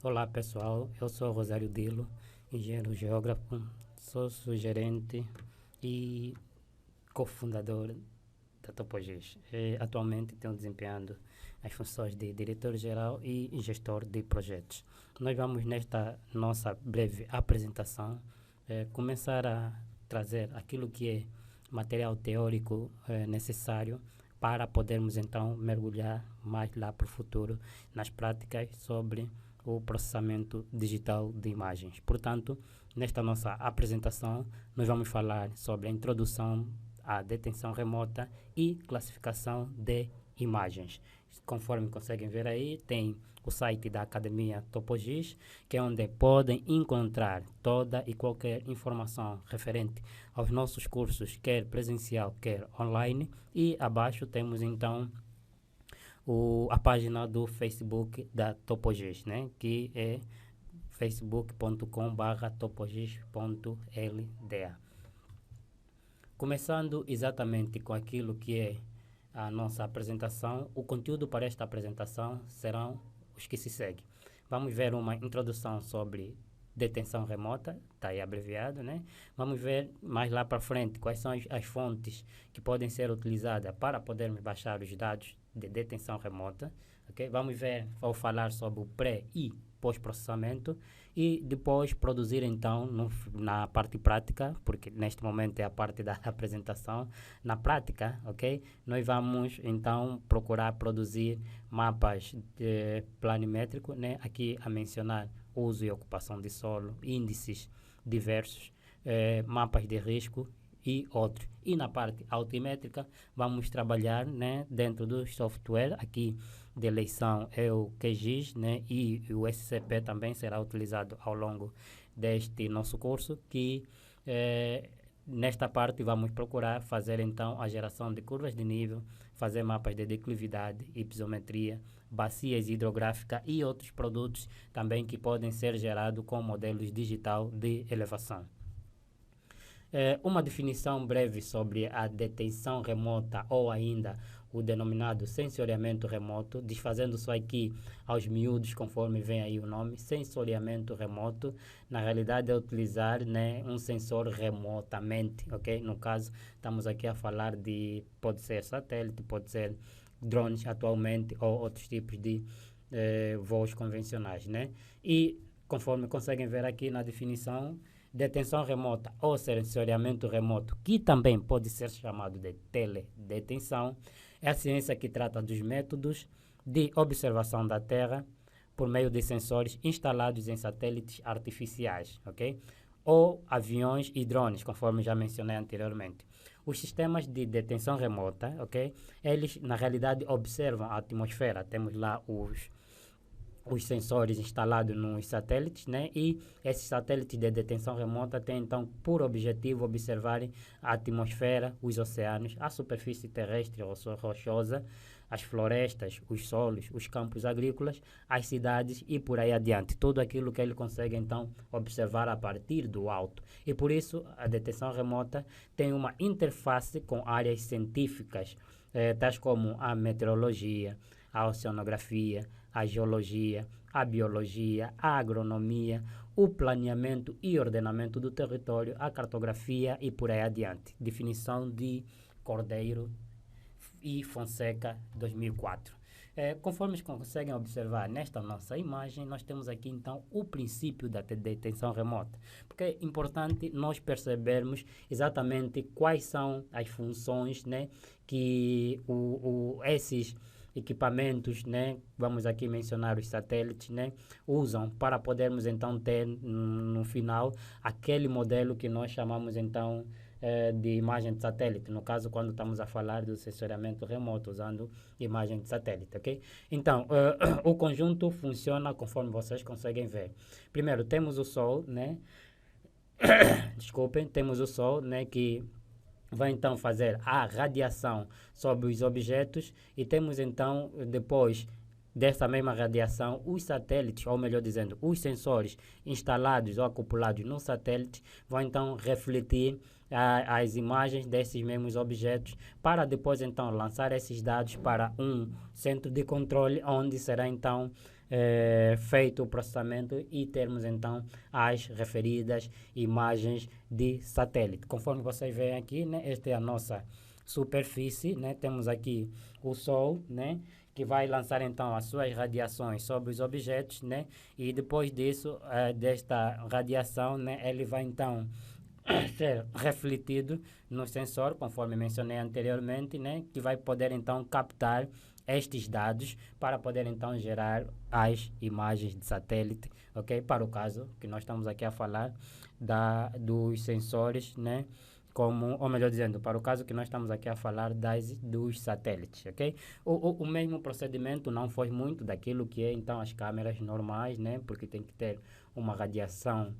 Olá pessoal, eu sou Rosário Dilo, engenheiro geógrafo, sócio gerente e cofundador da Topogis. Atualmente tenho desempenhando as funções de diretor-geral e gestor de projetos. Nós vamos nesta nossa breve apresentação começar a trazer aquilo que é material teórico necessário para podermos então mergulhar mais lá para o futuro nas práticas sobre o processamento digital de imagens. Portanto, nesta nossa apresentação, nós vamos falar sobre a introdução à detenção remota e classificação de imagens. Conforme conseguem ver aí, tem o site da Academia Topogis, que é onde podem encontrar toda e qualquer informação referente aos nossos cursos, quer presencial, quer online. E abaixo temos então a página do Facebook da Topogis, né? Que é facebook.com/topogis.lda. Começando exatamente com aquilo que é a nossa apresentação, o conteúdo para esta apresentação serão os que se seguem. Vamos ver uma introdução sobre detenção remota, está aí abreviado, né? Vamos ver mais lá para frente quais são as fontes que podem ser utilizadas para podermos baixar os dados de detenção remota, ok? Vamos ver ou falar sobre o pré e pós-processamento e depois produzir então na parte prática, porque neste momento é a parte da apresentação, na prática, ok? Nós vamos então procurar produzir mapas planimétricos, né? Aqui a mencionar uso e ocupação de solo, índices diversos, mapas de risco e outros. E na parte altimétrica vamos trabalhar, né, dentro do software, aqui de eleição é o QGIS, né, e o SCP também será utilizado ao longo deste nosso curso, que nesta parte vamos procurar fazer então a geração de curvas de nível, fazer mapas de declividade e pisometria, bacias hidrográficas e outros produtos também que podem ser gerados com modelos digital de elevação. Uma definição breve sobre a detenção remota ou ainda o denominado sensoriamento remoto, desfazendo só aqui aos miúdos, conforme vem aí o nome. Sensoriamento remoto, na realidade é utilizar, né, um sensor remotamente, ok? No caso, estamos aqui a falar de, pode ser satélite, pode ser drones atualmente ou outros tipos de voos convencionais, né? E conforme conseguem ver aqui na definição, detenção remota ou sensoriamento remoto, que também pode ser chamado de teledetenção, é a ciência que trata dos métodos de observação da Terra por meio de sensores instalados em satélites artificiais, ok? Ou aviões e drones, conforme já mencionei anteriormente. Os sistemas de detenção remota, ok? Eles, na realidade, observam a atmosfera. Temos lá os sensores instalados nos satélites, né? E esses satélites de detenção remota têm então por objetivo observarem a atmosfera, os oceanos, a superfície terrestre rochosa, as florestas, os solos, os campos agrícolas, as cidades e por aí adiante. Tudo aquilo que ele consegue então observar a partir do alto. E por isso a detenção remota tem uma interface com áreas científicas, tais como a meteorologia, a oceanografia, a geologia, a biologia, a agronomia, o planeamento e ordenamento do território, a cartografia e por aí adiante. Definição de Cordeiro e Fonseca, 2004. Conforme conseguem observar nesta nossa imagem, nós temos aqui então o princípio da detenção remota, porque é importante nós percebermos exatamente quais são as funções, né, que esses equipamentos, né, vamos aqui mencionar os satélites, né, usam para podermos então ter no final aquele modelo que nós chamamos então de imagem de satélite, no caso quando estamos a falar do sensoriamento remoto usando imagem de satélite, ok? Então, o conjunto funciona conforme vocês conseguem ver. Primeiro temos o Sol, né? Desculpem, temos o Sol, né, que vai então fazer a radiação sobre os objetos e temos então depois dessa mesma radiação os satélites, ou melhor dizendo, os sensores instalados ou acoplados no satélite vão então refletir as imagens desses mesmos objetos para depois então lançar esses dados para um centro de controle onde será então feito o processamento e termos então as referidas imagens de satélite. Conforme vocês veem aqui, né, esta é a nossa superfície, né, temos aqui o Sol, né, que vai lançar então as suas radiações sobre os objetos, né, e depois disso, desta radiação, né, ele vai então ser refletido no sensor, conforme mencionei anteriormente, né, que vai poder então captar estes dados para poder então gerar as imagens de satélite, ok? Para o caso que nós estamos aqui a falar dos sensores, né? Como, ou melhor dizendo, para o caso que nós estamos aqui a falar dos satélites, ok? O mesmo procedimento não foi muito daquilo que é então as câmeras normais, né? Porque tem que ter uma radiação,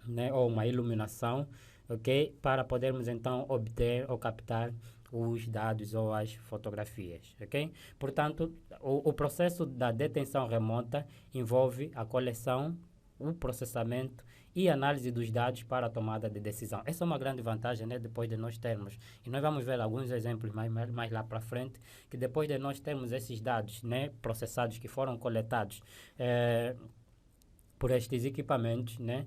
né, ou uma iluminação, ok, para podermos então obter ou captar os dados ou as fotografias, ok? Portanto, o processo da detenção remota envolve a coleção, o processamento e análise dos dados para a tomada de decisão. Essa é uma grande vantagem, né, depois de nós termos, e nós vamos ver alguns exemplos mais lá para frente, que depois de nós termos esses dados, né, processados, que foram coletados por estes equipamentos, né,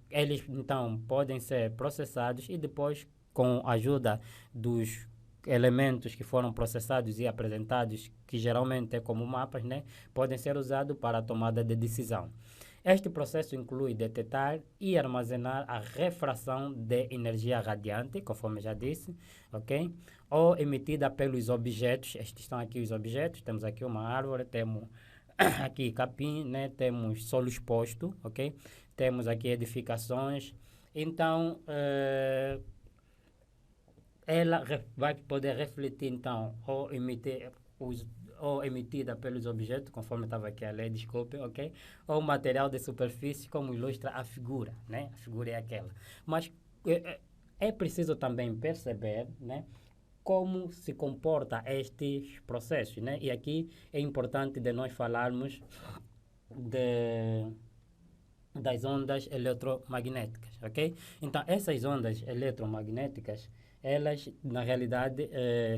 eles então podem ser processados e depois, com a ajuda dos elementos que foram processados e apresentados, que geralmente é como mapas, né, podem ser usados para a tomada de decisão. Este processo inclui detectar e armazenar a refração de energia radiante, conforme já disse, ok? Ou emitida pelos objetos. Estes estão aqui os objetos. Temos aqui uma árvore, temos aqui capim, né? Temos solo exposto, ok? Temos aqui edificações. Então, ela vai poder refletir, então, ou emitir ou emitida pelos objetos, conforme estava aqui a ler, desculpe, ok? Ou material de superfície, como ilustra a figura, né? A figura é aquela. Mas é preciso também perceber, né, como se comporta estes processos, né? E aqui é importante de nós falarmos das ondas eletromagnéticas, ok? Então, essas ondas eletromagnéticas, elas, na realidade,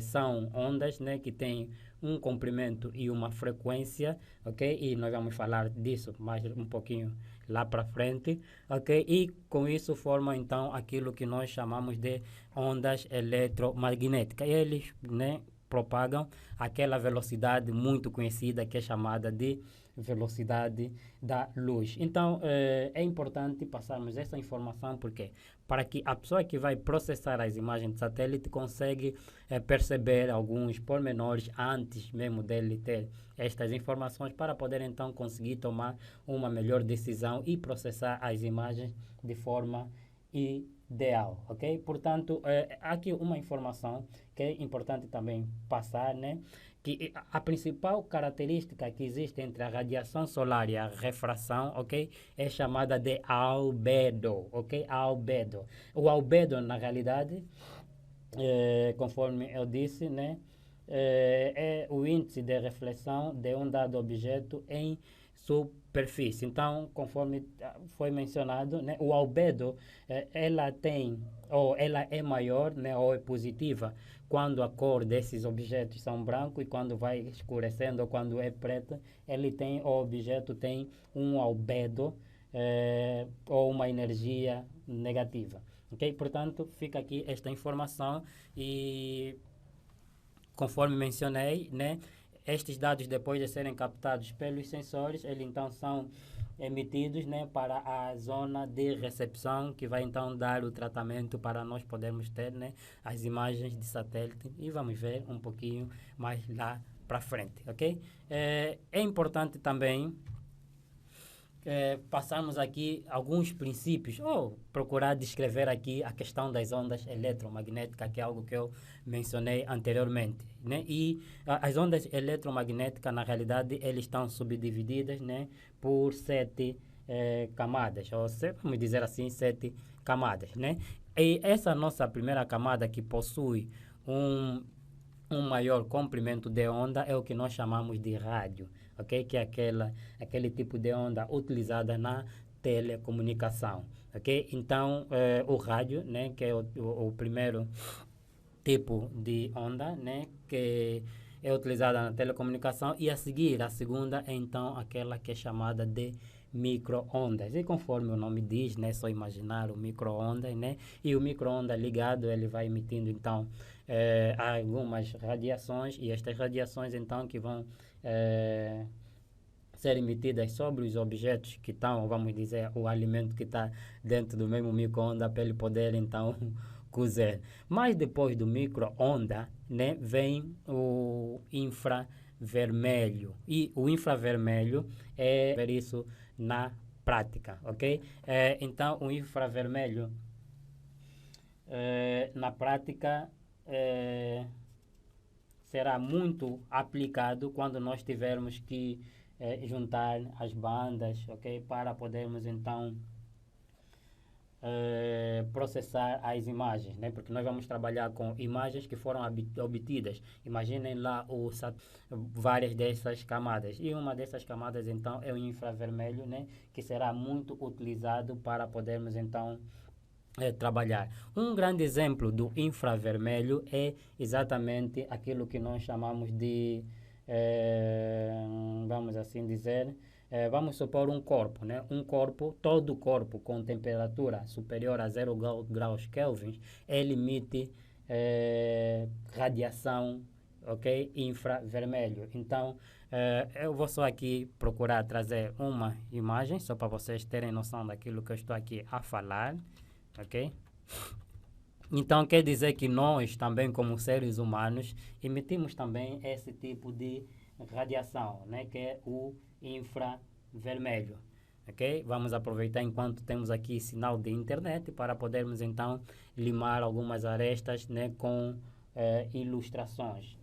são ondas, né, que têm um comprimento e uma frequência, ok? E nós vamos falar disso mais um pouquinho lá para frente, ok? E com isso formam, então, aquilo que nós chamamos de ondas eletromagnéticas. E eles, né, propagam aquela velocidade muito conhecida que é chamada de velocidade da luz. Então, é importante passarmos essa informação porque para que a pessoa que vai processar as imagens de satélite consegue perceber alguns pormenores antes mesmo dele ter estas informações para poder então conseguir tomar uma melhor decisão e processar as imagens de forma ideal, ok? Portanto, aqui uma informação que é importante também passar, né? Que a principal característica que existe entre a radiação solar e a refração, ok, é chamada de albedo, ok, albedo. O albedo, na realidade, conforme eu disse, né, é o índice de reflexão de um dado objeto em superfície. Então, conforme foi mencionado, né, o albedo, ela tem, ou ela é maior, né, ou é positiva, quando a cor desses objetos são branco e quando vai escurecendo ou quando é preta, o objeto tem um albedo ou uma energia negativa. Ok? Portanto, fica aqui esta informação e, conforme mencionei, né, estes dados, depois de serem captados pelos sensores, eles então são emitidos, né, para a zona de recepção, que vai então dar o tratamento para nós podermos ter, né, as imagens de satélite, e vamos ver um pouquinho mais lá para frente, ok? É importante também passarmos aqui alguns princípios, ou procurar descrever aqui a questão das ondas eletromagnéticas, que é algo que eu mencionei anteriormente, né? E as ondas eletromagnéticas, na realidade, elas estão subdivididas, né, por 7 camadas, ou vamos dizer assim, 7 camadas, né? E essa nossa primeira camada, que possui um maior comprimento de onda, é o que nós chamamos de rádio, ok? Que é aquele tipo de onda utilizada na telecomunicação, ok? Então, o rádio, né, que é o primeiro tipo de onda, né, que é utilizada na telecomunicação, e a seguir, a segunda é então aquela que é chamada de micro-ondas. E conforme o nome diz, né, só imaginar o micro-ondas, né, e o micro-ondas ligado, ele vai emitindo então algumas radiações, e estas radiações então que vão ser emitidas sobre os objetos que estão, vamos dizer, o alimento que está dentro do mesmo micro-ondas, para ele poder então cozer. Mas depois do micro-ondas, né, vem o infravermelho. E o infravermelho é ver isso na prática, ok? Então, o infravermelho, na prática, será muito aplicado quando nós tivermos que juntar as bandas, ok? Para podermos então processar as imagens, né? Porque nós vamos trabalhar com imagens que foram obtidas. Imaginem lá várias dessas camadas, e uma dessas camadas então é o infravermelho, né? Que será muito utilizado para podermos então trabalhar. Um grande exemplo do infravermelho é exatamente aquilo que nós chamamos de, vamos assim dizer, vamos supor um corpo, né? Um corpo, todo corpo com temperatura superior a 0 graus Kelvin, ele emite radiação, ok? Infravermelho. Então, eu vou só aqui procurar trazer uma imagem, só para vocês terem noção daquilo que eu estou aqui a falar, ok? Então, quer dizer que nós também, como seres humanos, emitimos também esse tipo de radiação, né? Que é o infravermelho. Ok? Vamos aproveitar enquanto temos aqui sinal de internet para podermos então limar algumas arestas, né, com ilustrações.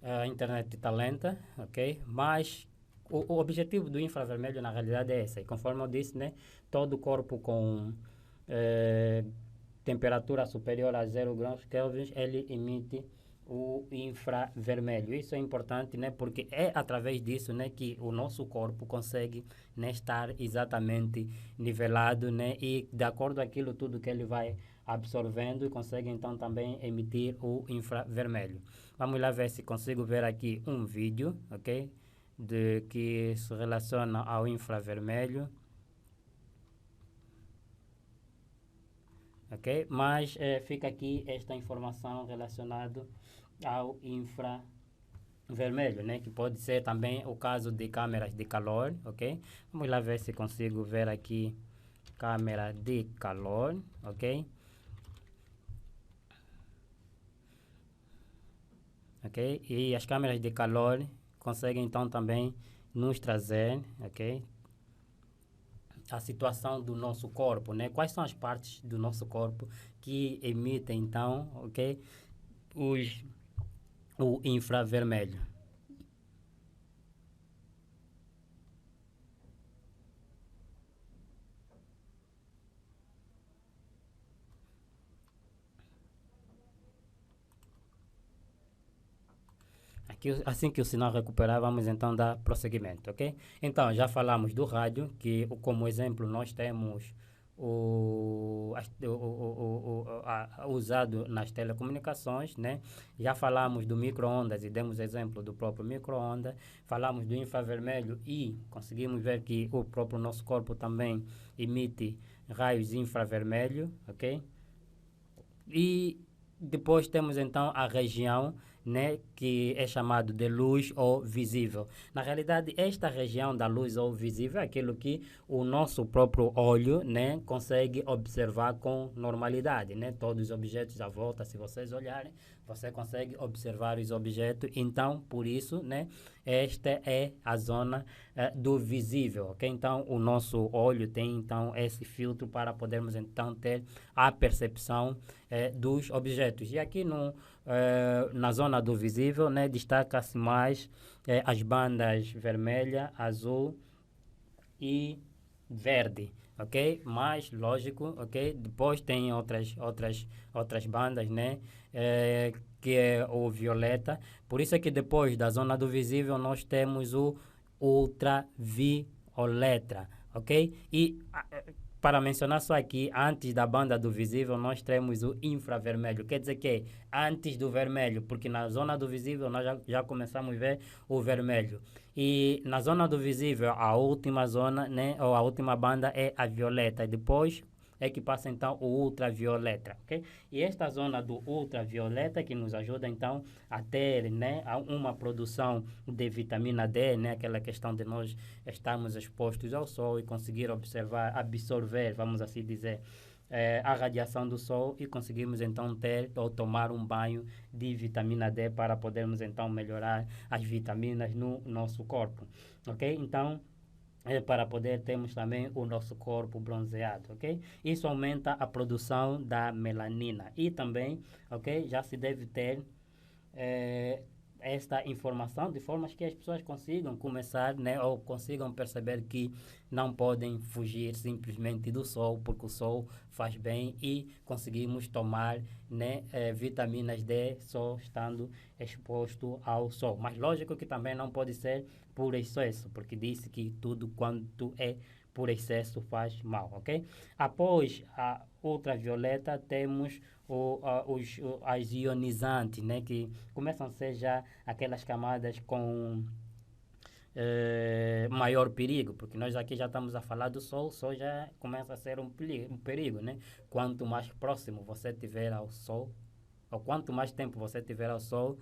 A internet está lenta, ok? Mas o objetivo do infravermelho na realidade é esse. E conforme eu disse, né, todo corpo com temperatura superior a 0 graus Kelvin, ele emite o infravermelho. Isso é importante, né, porque é através disso, né, que o nosso corpo consegue, né, estar exatamente nivelado, né, e de acordo com aquilo tudo que ele vai absorvendo, e consegue então também emitir o infravermelho. Vamos lá ver se consigo ver aqui um vídeo, ok? De que se relaciona ao infravermelho. Ok? Mas fica aqui esta informação relacionada ao infravermelho, né? Que pode ser também o caso de câmeras de calor, ok? Vamos lá ver se consigo ver aqui câmera de calor, ok? Ok? E as câmeras de calor conseguem então também nos trazer, ok, a situação do nosso corpo, né? Quais são as partes do nosso corpo que emitem então, ok, o infravermelho. Aqui, assim que o sinal recuperar, vamos então dar prosseguimento, ok? Então, já falamos do rádio, que como exemplo nós temos usado nas telecomunicações, né? Já falamos do micro-ondas e demos exemplo do próprio micro-ondas. Falamos do infravermelho e conseguimos ver que o próprio nosso corpo também emite raios infravermelho, ok? E depois temos então a região, né, que é chamado de luz ou visível. Na realidade, esta região da luz ou visível é aquilo que o nosso próprio olho, né, consegue observar com normalidade, né? Todos os objetos à volta, se vocês olharem, você consegue observar os objetos. Então, por isso, né, esta é a zona do visível, ok? Então, o nosso olho tem então esse filtro para podermos então ter a percepção dos objetos. E aqui na zona do visível, né, destaca-se mais as bandas vermelha, azul e verde, ok? Mas, lógico, ok? Depois tem outras bandas, né? Que é o violeta. Por isso é que depois da zona do visível nós temos o ultravioleta, ok? E para mencionar só aqui, antes da banda do visível, nós temos o infravermelho. Quer dizer que antes do vermelho, porque na zona do visível nós já começamos a ver o vermelho. E na zona do visível, a última zona, né, ou a última banda é a violeta. E depois é que passa então o ultravioleta, ok? E esta zona do ultravioleta que nos ajuda então a ter, né, uma produção de vitamina D, né, aquela questão de nós estarmos expostos ao sol e conseguir observar, absorver, vamos assim dizer, a radiação do sol e conseguimos então ter ou tomar um banho de vitamina D para podermos então melhorar as vitaminas no nosso corpo, ok? Então para poder termos também o nosso corpo bronzeado, ok? Isso aumenta a produção da melanina e também, ok? Já se deve ter esta informação de formas que as pessoas consigam começar, né, ou consigam perceber que não podem fugir simplesmente do sol, porque o sol faz bem e conseguimos tomar, né, vitaminas D só estando exposto ao sol. Mas lógico que também não pode ser por excesso, porque disse que tudo quanto é por excesso faz mal, ok? Após a ultravioleta temos as ionizantes, né, que começam a ser já aquelas camadas com maior perigo, porque nós aqui já estamos a falar do sol, o sol já começa a ser um perigo, né? Quanto mais próximo você tiver ao sol, ou quanto mais tempo você tiver ao sol,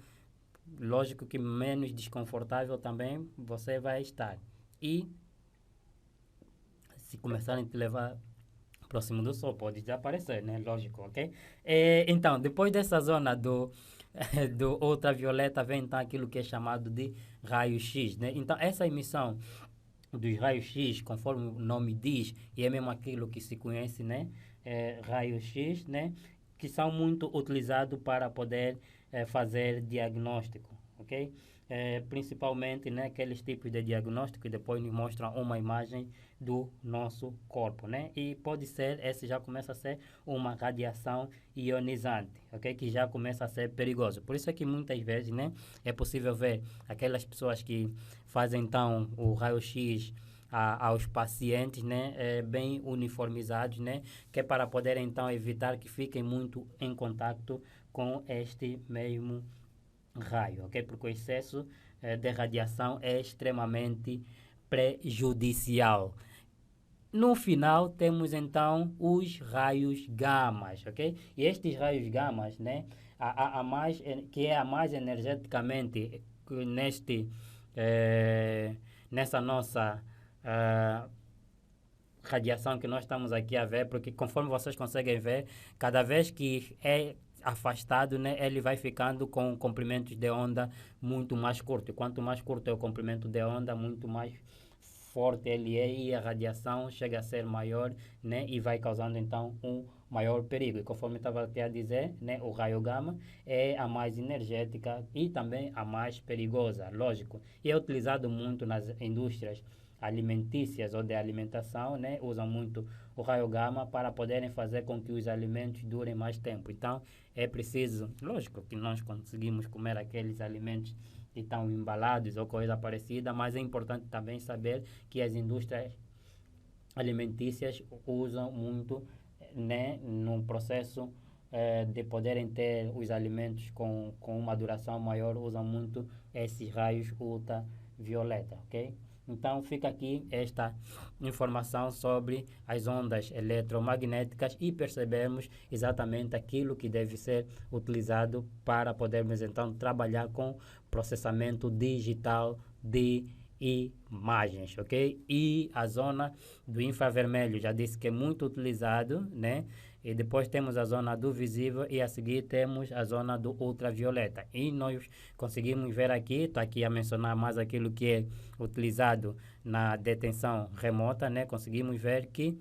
lógico que menos desconfortável também você vai estar. E se começarem a te levar próximo do sol, pode desaparecer, né? Lógico, ok? Então, depois dessa zona do ultravioleta, vem então aquilo que é chamado de raio-x, né? Então, essa emissão dos raios-x, conforme o nome diz, e é mesmo aquilo que se conhece, né? Raio-x, né? Que são muito utilizados para poder fazer diagnóstico, ok? Principalmente, né, aqueles tipos de diagnóstico que depois nos mostram uma imagem do nosso corpo, né? E pode ser, esse já começa a ser uma radiação ionizante, ok? Que já começa a ser perigoso. Por isso é que muitas vezes, né, é possível ver aquelas pessoas que fazem então o raio-x aos pacientes, né, bem uniformizados, né, que é para poder então evitar que fiquem muito em contato com este mesmo raio, ok? Porque o excesso de radiação é extremamente prejudicial. No final temos então os raios gamas, ok? E estes raios gamas, né, que é a mais energeticamente neste nessa nossa radiação que nós estamos aqui a ver, porque conforme vocês conseguem ver, cada vez que é afastado, né, ele vai ficando com comprimentos de onda muito mais curto. E quanto mais curto é o comprimento de onda, muito mais forte ele é e a radiação chega a ser maior, né, e vai causando então um maior perigo. E conforme estava aqui a dizer, né, o raio gama é a mais energética e também a mais perigosa, lógico. E é utilizado muito nas indústrias alimentícias ou de alimentação, né, usam muito o raio gama para poderem fazer com que os alimentos durem mais tempo. Então, é preciso, lógico que nós conseguimos comer aqueles alimentos que estão embalados ou coisa parecida, mas é importante também saber que as indústrias alimentícias usam muito, né, no processo de poderem ter os alimentos com uma duração maior, usam muito esses raios ultravioleta, ok? Então fica aqui esta informação sobre as ondas eletromagnéticas e percebemos exatamente aquilo que deve ser utilizado para podermos então trabalhar com processamento digital de imagens, ok? E a zona do infravermelho, já disse que é muito utilizado, né? E depois temos a zona do visível e a seguir temos a zona do ultravioleta. E nós conseguimos ver aqui, estou aqui a mencionar mais aquilo que é utilizado na detenção remota, né? Conseguimos ver que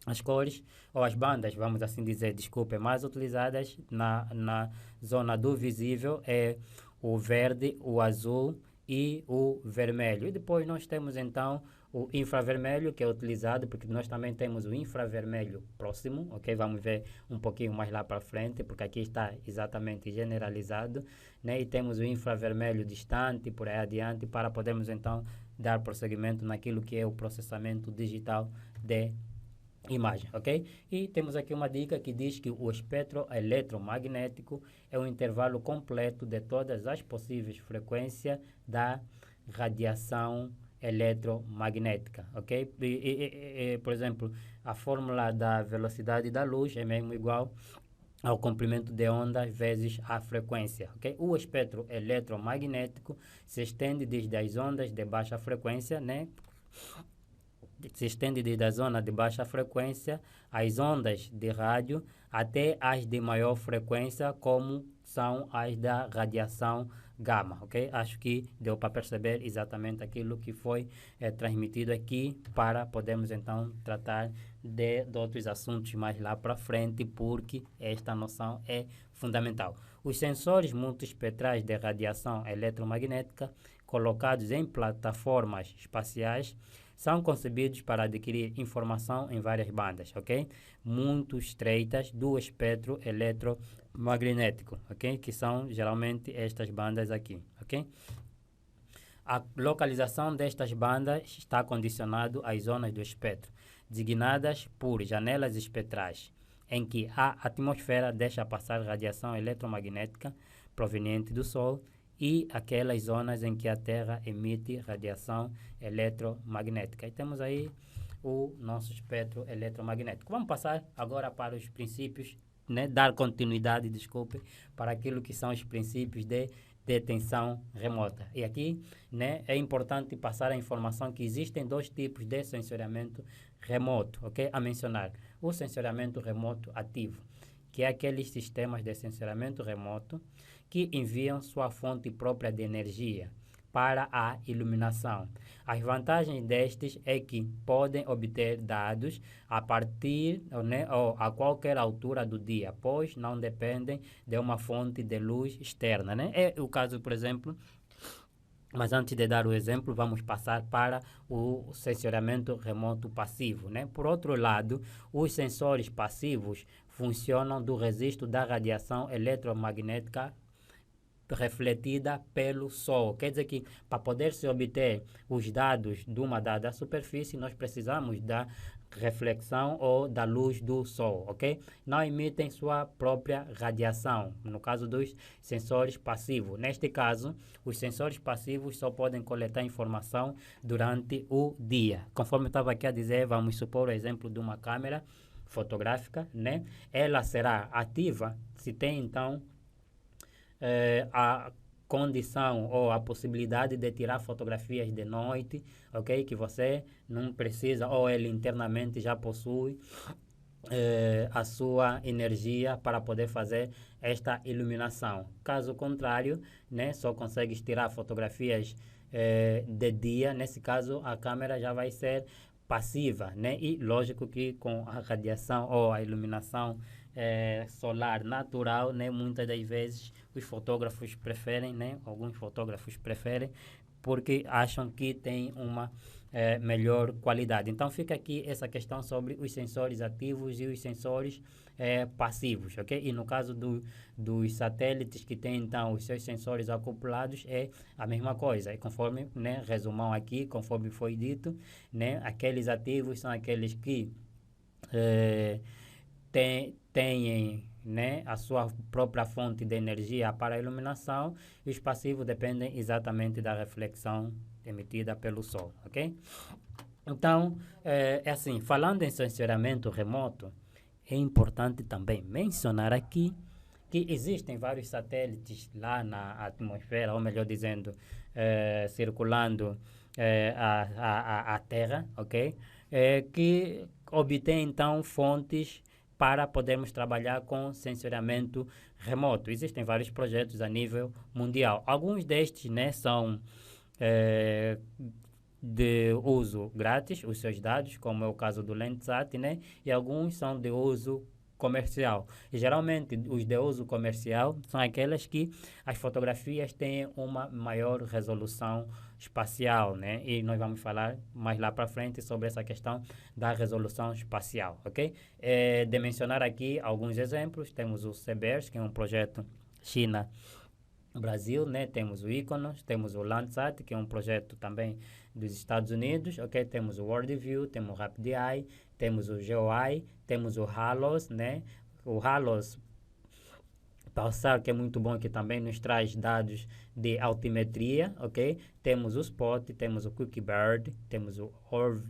as cores, ou as bandas, vamos assim dizer, desculpe, mais utilizadas na zona do visível é o verde, o azul e o vermelho. E depois nós temos então o infravermelho, que é utilizado porque nós também temos o infravermelho próximo, ok? Vamos ver um pouquinho mais lá para frente, porque aqui está exatamente generalizado, né? E temos o infravermelho distante, por aí adiante, para podermos então dar prosseguimento naquilo que é o processamento digital de imagem, ok? E temos aqui uma dica que diz que o espectro eletromagnético é um intervalo completo de todas as possíveis frequências da radiação eletromagnética, ok? Por exemplo, a fórmula da velocidade da luz é mesmo igual ao comprimento de onda vezes a frequência, ok? O espectro eletromagnético se estende desde as ondas de baixa frequência, né? Se estende desde a zona de baixa frequência, as ondas de rádio, até as de maior frequência, como são as da radiação gama, ok? Acho que deu para perceber exatamente aquilo que foi transmitido aqui, para podermos então tratar de outros assuntos mais lá para frente, porque esta noção é fundamental. Os sensores multiespectrais de radiação eletromagnética, colocados em plataformas espaciais, são concebidos para adquirir informação em várias bandas, ok? Muito estreitas do espectro eletromagnético, ok? Que são geralmente estas bandas aqui, ok? A localização destas bandas está condicionado às zonas do espectro, designadas por janelas espectrais, em que a atmosfera deixa passar radiação eletromagnética proveniente do Sol, e aquelas zonas em que a Terra emite radiação eletromagnética. E temos aí o nosso espectro eletromagnético. Vamos passar agora para os princípios, né, dar continuidade, desculpe, para aquilo que são os princípios de detenção remota. E aqui, né, é importante passar a informação que existem dois tipos de sensoriamento remoto, ok? A mencionar o sensoriamento remoto ativo, que é aqueles sistemas de sensoriamento remoto que enviam sua fonte própria de energia para a iluminação. As vantagens destes é que podem obter dados a partir, né, ou a qualquer altura do dia, pois não dependem de uma fonte de luz externa, né? É o caso, por exemplo, mas antes de dar o exemplo, vamos passar para o sensoriamento remoto passivo, né? Por outro lado, os sensores passivos funcionam do registro da radiação eletromagnética refletida pelo Sol. Quer dizer que para poder se obter os dados de uma dada superfície, nós precisamos da reflexão ou da luz do Sol, ok? Não emitem sua própria radiação, no caso dos sensores passivos. Neste caso, os sensores passivos só podem coletar informação durante o dia. Conforme eu estava aqui a dizer, vamos supor o exemplo de uma câmera fotográfica, né? Ela será ativa se tem então a condição ou a possibilidade de tirar fotografias de noite, ok? Que você não precisa, ou ele internamente já possui a sua energia para poder fazer esta iluminação. Caso contrário, né, só consegues tirar fotografias de dia. Nesse caso, a câmera já vai ser passiva, né? E lógico que com a radiação ou a iluminação solar natural, né, muitas das vezes os fotógrafos preferem, né, alguns fotógrafos preferem, porque acham que tem uma melhor qualidade. Então fica aqui essa questão sobre os sensores ativos e os sensores passivos, ok? E no caso dos satélites que têm então os seus sensores acoplados, é a mesma coisa. E conforme, né, resumão aqui, conforme foi dito, né, aqueles ativos são aqueles que têm, né, a sua própria fonte de energia para a iluminação, e os passivos dependem exatamente da reflexão emitida pelo Sol, ok? Então, é assim, falando em sensoriamento remoto, é importante também mencionar aqui que existem vários satélites lá na atmosfera, ou melhor dizendo, circulando a Terra, ok? Que obtém então fontes para podermos trabalhar com sensoriamento remoto. Existem vários projetos a nível mundial. Alguns destes, né, são de uso grátis, os seus dados, como é o caso do Landsat, né, e alguns são de uso comercial. E, geralmente, os de uso comercial são aquelas que as fotografias têm uma maior resolução espacial, né? E nós vamos falar mais lá para frente sobre essa questão da resolução espacial, ok? De mencionar aqui alguns exemplos, temos o CBERS, que é um projeto China Brasil, né? Temos o Iconos, temos o Landsat, que é um projeto também dos Estados Unidos, ok? Temos o WorldView, temos o RapidEye, temos o GeoEye, temos o Halos, né? O Halos Pulsar, que é muito bom, que também nos traz dados de altimetria, ok? Temos o Spot, temos o QuickBird, temos o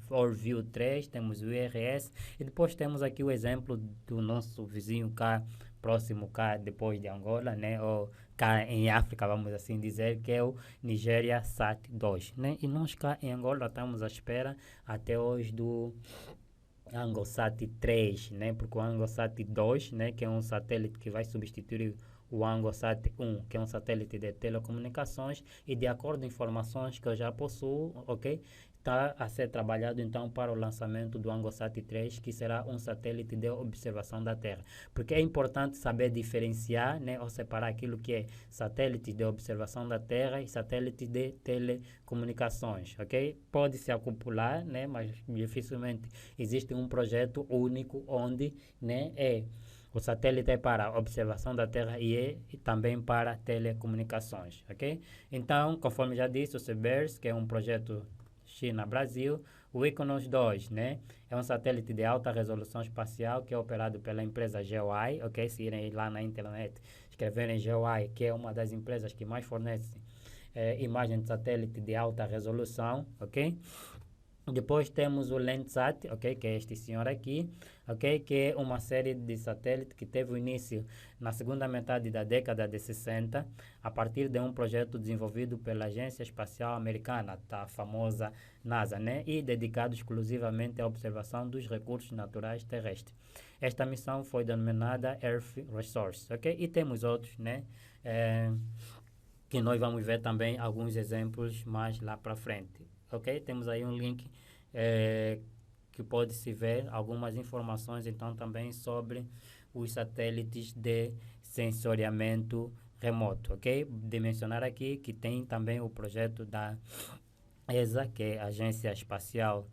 OrView 3, temos o IRS, e depois temos aqui o exemplo do nosso vizinho cá, próximo cá, depois de Angola, né? Ou cá em África, vamos assim dizer, que é o Nigeria Sat 2, né? E nós cá em Angola estamos à espera até hoje do ANGOSAT 3, né? Porque o ANGOSAT 2, né, que é um satélite que vai substituir o ANGOSAT 1, que é um satélite de telecomunicações, e de acordo com informações que eu já possuo, ok? Está a ser trabalhado então para o lançamento do ANGOSAT 3, que será um satélite de observação da Terra. Porque é importante saber diferenciar, né, ou separar aquilo que é satélite de observação da Terra e satélite de telecomunicações, ok? Pode se acumular, né, mas dificilmente existe um projeto único onde, né, o satélite é para observação da Terra e também para telecomunicações, ok? Então, conforme já disse, o CBERS, que é um projeto China-Brasil, o Iconos 2, né? É um satélite de alta resolução espacial que é operado pela empresa GeoEye, ok? Se irem lá na internet, escreverem GeoEye, que é uma das empresas que mais fornece imagem de satélite de alta resolução, ok? Depois temos o Landsat, ok, que é este senhor aqui, ok, que é uma série de satélites que teve o início na segunda metade da década de 60, a partir de um projeto desenvolvido pela Agência Espacial Americana, a famosa NASA, né, e dedicado exclusivamente à observação dos recursos naturais terrestres. Esta missão foi denominada Earth Resource, ok, e temos outros, né, que nós vamos ver também alguns exemplos mais lá para frente. Ok? Temos aí um link que pode-se ver algumas informações então também sobre os satélites de sensoriamento remoto, ok? De mencionar aqui que tem também o projeto da ESA, que é a Agência Espacial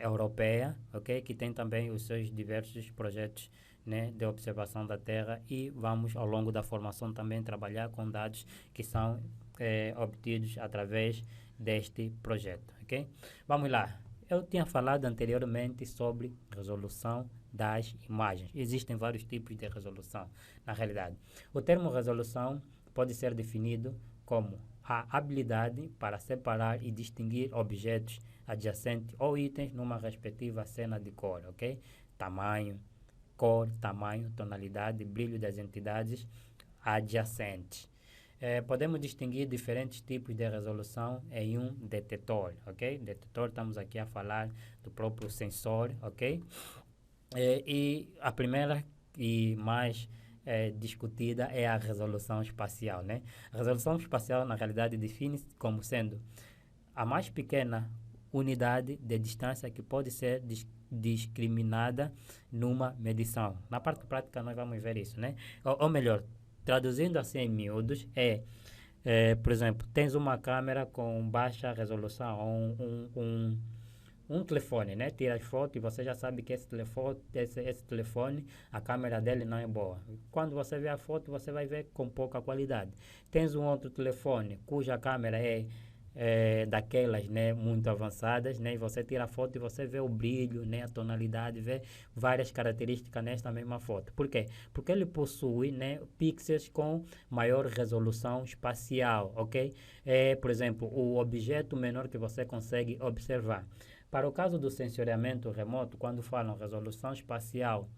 Europeia, ok? Que tem também os seus diversos projetos, né, de observação da Terra, e vamos ao longo da formação também trabalhar com dados que são obtidos através deste projeto, ok? Vamos lá. Eu tinha falado anteriormente sobre resolução das imagens. Existem vários tipos de resolução, na realidade. O termo resolução pode ser definido como a habilidade para separar e distinguir objetos adjacentes ou itens numa respectiva cena de cor, ok? Tamanho, cor, tamanho, tonalidade, brilho das entidades adjacentes. Podemos distinguir diferentes tipos de resolução em um detetor, ok? Detetor, estamos aqui a falar do próprio sensor, ok? E a primeira e mais discutida é a resolução espacial, né? A resolução espacial, na realidade, define-se como sendo a mais pequena unidade de distância que pode ser discriminada numa medição. Na parte prática, nós vamos ver isso, né? Ou melhor, traduzindo assim em miúdos, por exemplo, tens uma câmera com baixa resolução, um telefone, né? Tiras foto e você já sabe que esse telefone, a câmera dele não é boa. Quando você vê a foto, você vai ver com pouca qualidade. Tens um outro telefone cuja câmera é daquelas, né, muito avançadas, né, e você tira a foto e você vê o brilho, né, a tonalidade, vê várias características nesta mesma foto. Por quê? Porque ele possui, né, pixels com maior resolução espacial, ok? Por exemplo, o objeto menor que você consegue observar. Para o caso do sensoriamento remoto, quando falam resolução espacial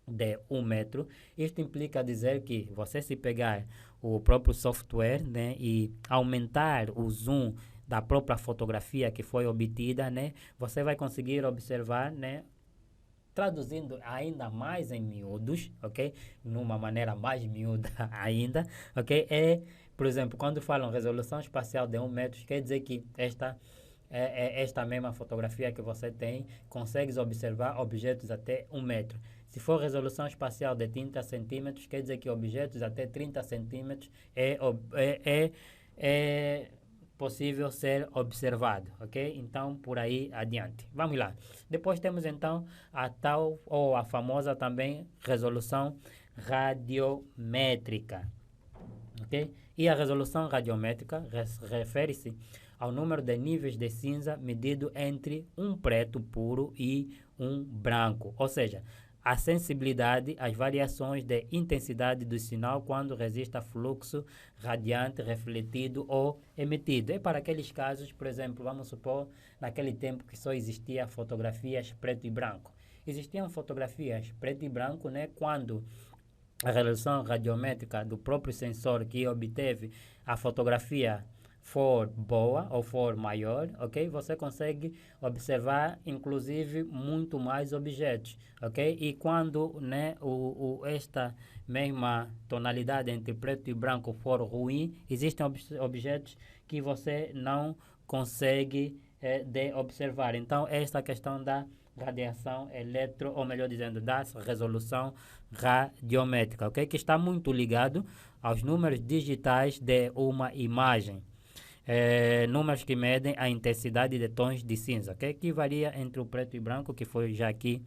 de 1 metro, isto implica dizer que você, se pegar o próprio software, né, e aumentar o zoom da própria fotografia que foi obtida, né, você vai conseguir observar, né, traduzindo ainda mais em miúdos, ok? Numa maneira mais miúda ainda, ok? Por exemplo, quando falam resolução espacial de 1 metro, quer dizer que esta esta mesma fotografia que você tem, consegues observar objetos até 1 metro. Se for resolução espacial de 30 centímetros, quer dizer que objetos até 30 centímetros é possível ser observado, ok? Então, por aí adiante. Vamos lá. Depois temos, então, a tal, ou a famosa também, resolução radiométrica, ok? E a resolução radiométrica refere-se ao número de níveis de cinza medido entre um preto puro e um branco, ou seja, a sensibilidade às variações de intensidade do sinal quando resiste a fluxo radiante refletido ou emitido. É para aqueles casos, por exemplo, vamos supor, naquele tempo que só existia fotografias preto e branco. Existiam fotografias preto e branco, né, quando a resolução radiométrica do próprio sensor que obteve a fotografia for boa ou for maior, ok? Você consegue observar, inclusive, muito mais objetos, ok? E quando, né, esta mesma tonalidade entre preto e branco for ruim, existem objetos que você não consegue de observar. Então, esta questão da radiação ou melhor dizendo, da resolução radiométrica, ok? Que está muito ligado aos números digitais de uma imagem. Números que medem a intensidade de tons de cinza, ok? Que varia entre o preto e branco, que foi já aqui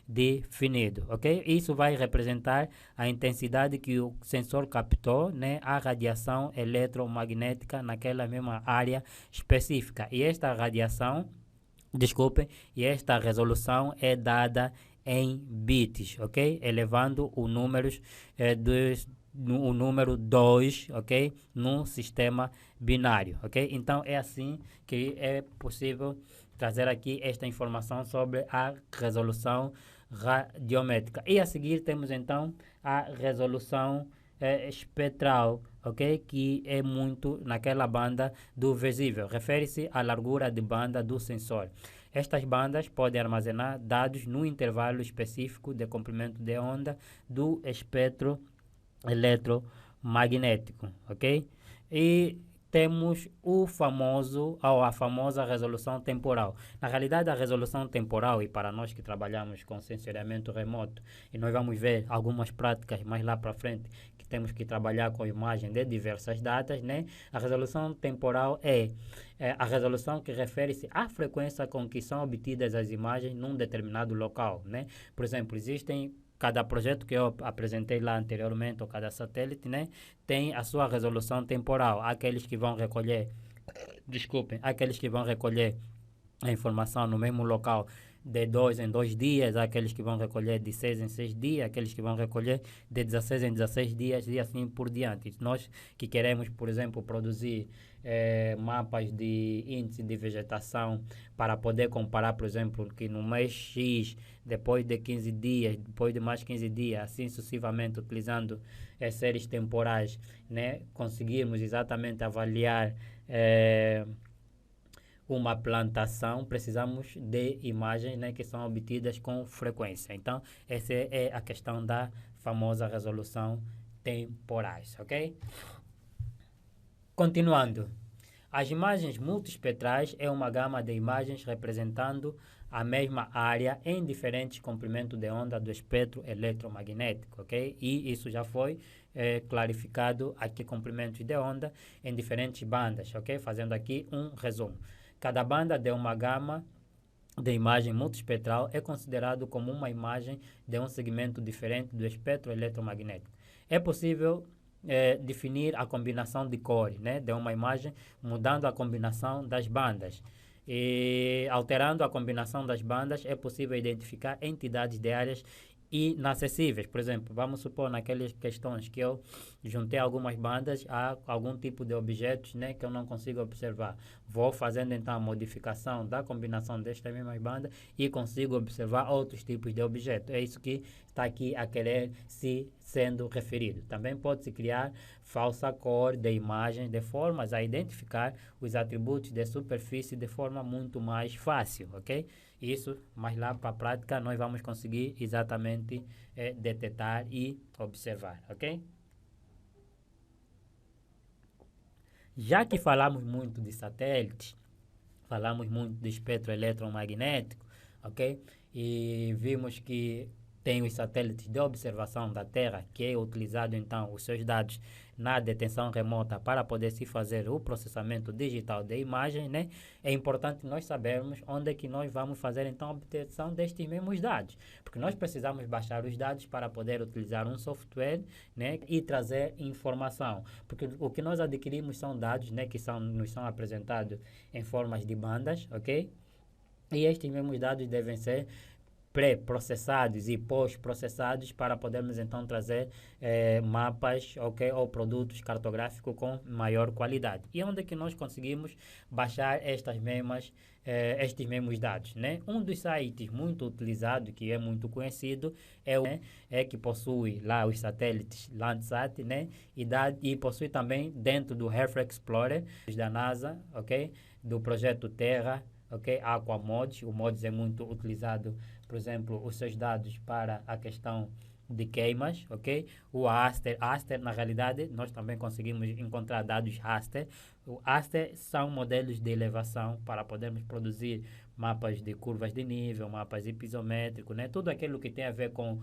definido, ok? Isso vai representar a intensidade que o sensor captou, né, a radiação eletromagnética naquela mesma área específica. E esta radiação, e esta resolução é dada em bits, ok? Elevando o número 2, ok? No sistema binário, ok? Então é assim que é possível trazer aqui esta informação sobre a resolução radiométrica. E a seguir temos então a resolução espectral, ok? Que é muito naquela banda do visível. Refere-se à largura de banda do sensor. Estas bandas podem armazenar dados no intervalo específico de comprimento de onda do espectro eletromagnético, ok? E temos a famosa resolução temporal. Na realidade, a resolução temporal, e para nós que trabalhamos com sensoriamento remoto, e nós vamos ver algumas práticas mais lá para frente, que temos que trabalhar com imagem de diversas datas, né? A resolução temporal é a resolução que refere-se à frequência com que são obtidas as imagens num determinado local, né? Por exemplo, cada projeto que eu apresentei lá anteriormente, ou cada satélite, né, tem a sua resolução temporal. Aqueles que vão recolher a informação no mesmo local de 2 em 2 dias, aqueles que vão recolher de 6 em 6 dias, aqueles que vão recolher de 16 em 16 dias e assim por diante. Nós que queremos, por exemplo, produzir mapas de índice de vegetação para poder comparar, por exemplo, que no mês X, depois de 15 dias, depois de mais 15 dias, assim sucessivamente, utilizando séries temporais, né, conseguirmos exatamente avaliar uma plantação, precisamos de imagens, né, que são obtidas com frequência. Então, essa é a questão da famosa resolução temporais, ok? Continuando, as imagens multiespectrais é uma gama de imagens representando a mesma área em diferentes comprimentos de onda do espectro eletromagnético, ok? E isso já foi clarificado aqui, comprimentos de onda em diferentes bandas, ok? Fazendo aqui um resumo. Cada banda de uma gama de imagem multiespectral é considerado como uma imagem de um segmento diferente do espectro eletromagnético. É possível definir a combinação de cores, né, de uma imagem, mudando a combinação das bandas. E alterando a combinação das bandas, é possível identificar entidades de áreas inacessíveis. Por exemplo, vamos supor naquelas questões que eu juntei algumas bandas a algum tipo de objetos, né, que eu não consigo observar. Vou fazendo então a modificação da combinação destas mesmas bandas e consigo observar outros tipos de objetos. É isso que está aqui a querer se sendo referido. Também pode-se criar falsa cor de imagem de formas a identificar os atributos de superfície de forma muito mais fácil, ok? Isso, mas lá para a prática, nós vamos conseguir exatamente detectar e observar, ok? Já que falamos muito de satélites, falamos muito de espectro eletromagnético, ok? E vimos que tem os satélites de observação da Terra, que é utilizado então os seus dados na detenção remota para poder se fazer o processamento digital da imagem, né? É importante nós sabermos onde é que nós vamos fazer então a obtenção destes mesmos dados, porque nós precisamos baixar os dados para poder utilizar um software, né, e trazer informação, porque o que nós adquirimos são dados, né, que nos são apresentados em formas de bandas, ok? E estes mesmos dados devem ser pré-processados e pós-processados para podermos então trazer mapas, okay, ou produtos cartográficos com maior qualidade. E onde é que nós conseguimos baixar estes mesmos dados, né? Um dos sites muito utilizado, que é muito conhecido, é que possui lá os satélites Landsat, né? E possui também dentro do Earth Explorer da NASA, ok? Do projeto Terra, ok? Aquamods, o Mods é muito utilizado, por exemplo, os seus dados para a questão de queimas, ok? O Aster, na realidade, nós também conseguimos encontrar dados Aster. O Aster são modelos de elevação para podermos produzir mapas de curvas de nível, mapas isométricos, né? Tudo aquilo que tem a ver com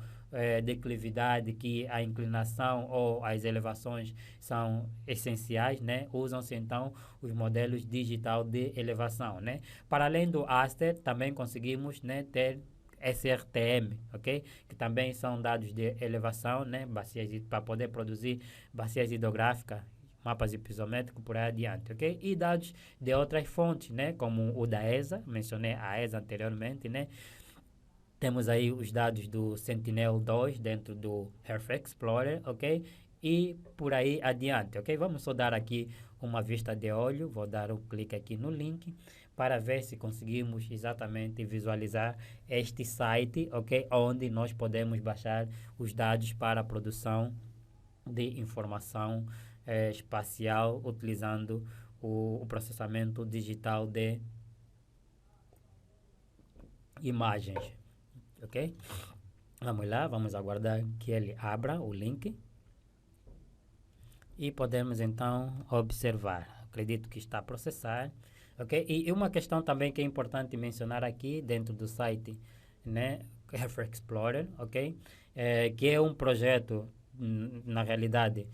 declividade, que a inclinação ou as elevações são essenciais, né? Usam-se então os modelos digital de elevação, né? Para além do Aster, também conseguimos, né, ter SRTM, ok? Que também são dados de elevação, né? Para poder produzir bacias hidrográficas, mapas isométricos por aí adiante, ok? E dados de outras fontes, né? Como o da ESA, mencionei a ESA anteriormente, né? Temos aí os dados do Sentinel-2 dentro do Earth Explorer, ok? E por aí adiante, ok? Vamos só dar aqui uma vista de olho, vou dar um clique aqui no link para ver se conseguimos exatamente visualizar este site, ok? Onde nós podemos baixar os dados para a produção de informação espacial utilizando o processamento digital de imagens, ok? Vamos lá, vamos aguardar que ele abra o link e podemos então observar. Acredito que está a processar, ok? E uma questão também que é importante mencionar aqui dentro do site, né, Earth Explorer, ok? Que é um projeto, na realidade,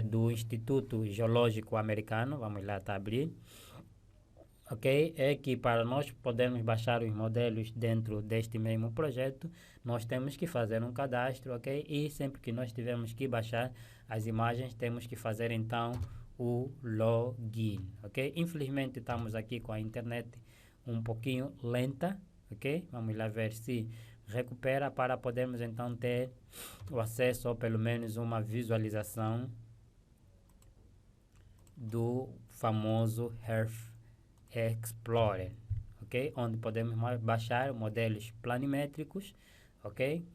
do Instituto Geológico Americano. Vamos lá, tá abrir. Ok, é que para nós podermos baixar os modelos dentro deste mesmo projeto, nós temos que fazer um cadastro, ok? E sempre que nós tivermos que baixar as imagens, temos que fazer então o login, ok? Infelizmente estamos aqui com a internet um pouquinho lenta, ok? Vamos lá ver se recupera para podermos então ter o acesso ou pelo menos uma visualização do famoso Earth Explorer, ok? Onde podemos baixar modelos planimétricos, ok?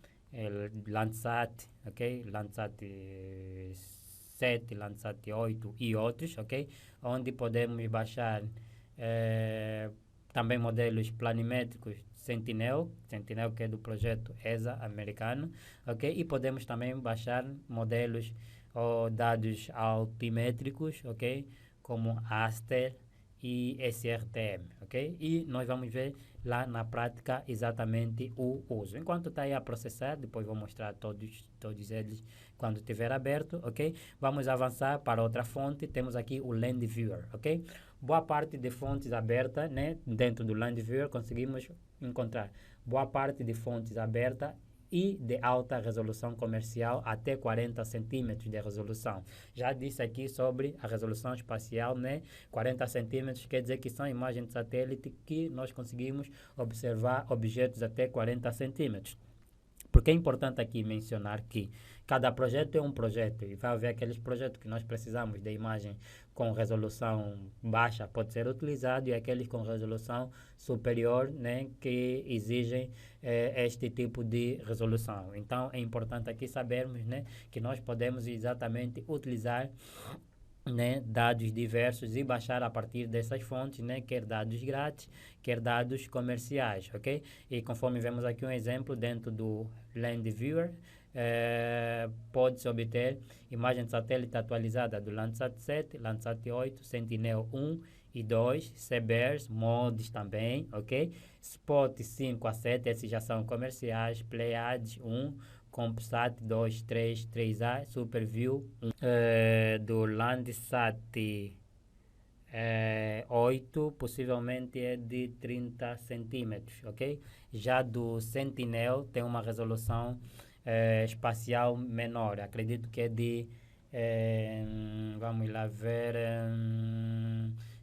Landsat, ok? Landsat 7, Landsat 8 e outros, ok? Onde podemos baixar também modelos planimétricos Sentinel que é do projeto ESA americano, ok? E podemos também baixar modelos ou dados altimétricos, ok? Como Aster e SRTM, ok? E nós vamos ver lá na prática exatamente o uso. Enquanto está aí a processar, depois vou mostrar todos eles quando estiver aberto, ok? Vamos avançar para outra fonte. Temos aqui o Land Viewer, ok? Boa parte de fontes abertas, né? Dentro do Land Viewer conseguimos encontrar boa parte de fontes abertas e de alta resolução comercial até 40 centímetros de resolução. Já disse aqui sobre a resolução espacial, né? 40 centímetros quer dizer que são imagens de satélite que nós conseguimos observar objetos até 40 centímetros. Porque é importante aqui mencionar que cada projeto é um projeto e vai haver aqueles projetos que nós precisamos de imagem com resolução baixa, pode ser utilizado, e aqueles com resolução superior, né, que exigem este tipo de resolução. Então é importante aqui sabermos, né, que nós podemos exatamente utilizar, né, dados diversos e baixar a partir dessas fontes, né, quer dados grátis, quer dados comerciais, ok? E conforme vemos aqui um exemplo dentro do Land Viewer, pode-se obter imagem de satélite atualizada do Landsat 7, Landsat 8, Sentinel 1 e 2, CBERS, mods também, ok? Spot 5 a 7, esses já são comerciais, Pleiades 1, CompSat 2, 3, 3A, SuperView 1, do Landsat 8, possivelmente é de 30 centímetros, ok? Já do Sentinel tem uma resolução espacial menor, acredito que é de, vamos lá ver,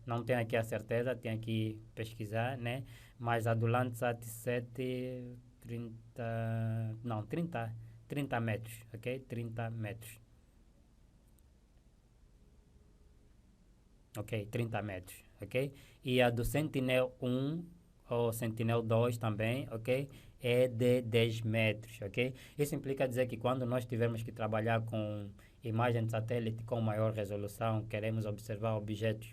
não tenho aqui a certeza, tenho que pesquisar, né? Mas a do Landsat 7, 30, não, 30 metros, ok? 30 metros. Ok, 30 metros, ok? E a do Sentinel 1 ou Sentinel 2 também, ok? É de 10 metros, ok? Isso implica dizer que quando nós tivermos que trabalhar com imagem de satélite com maior resolução, queremos observar objetos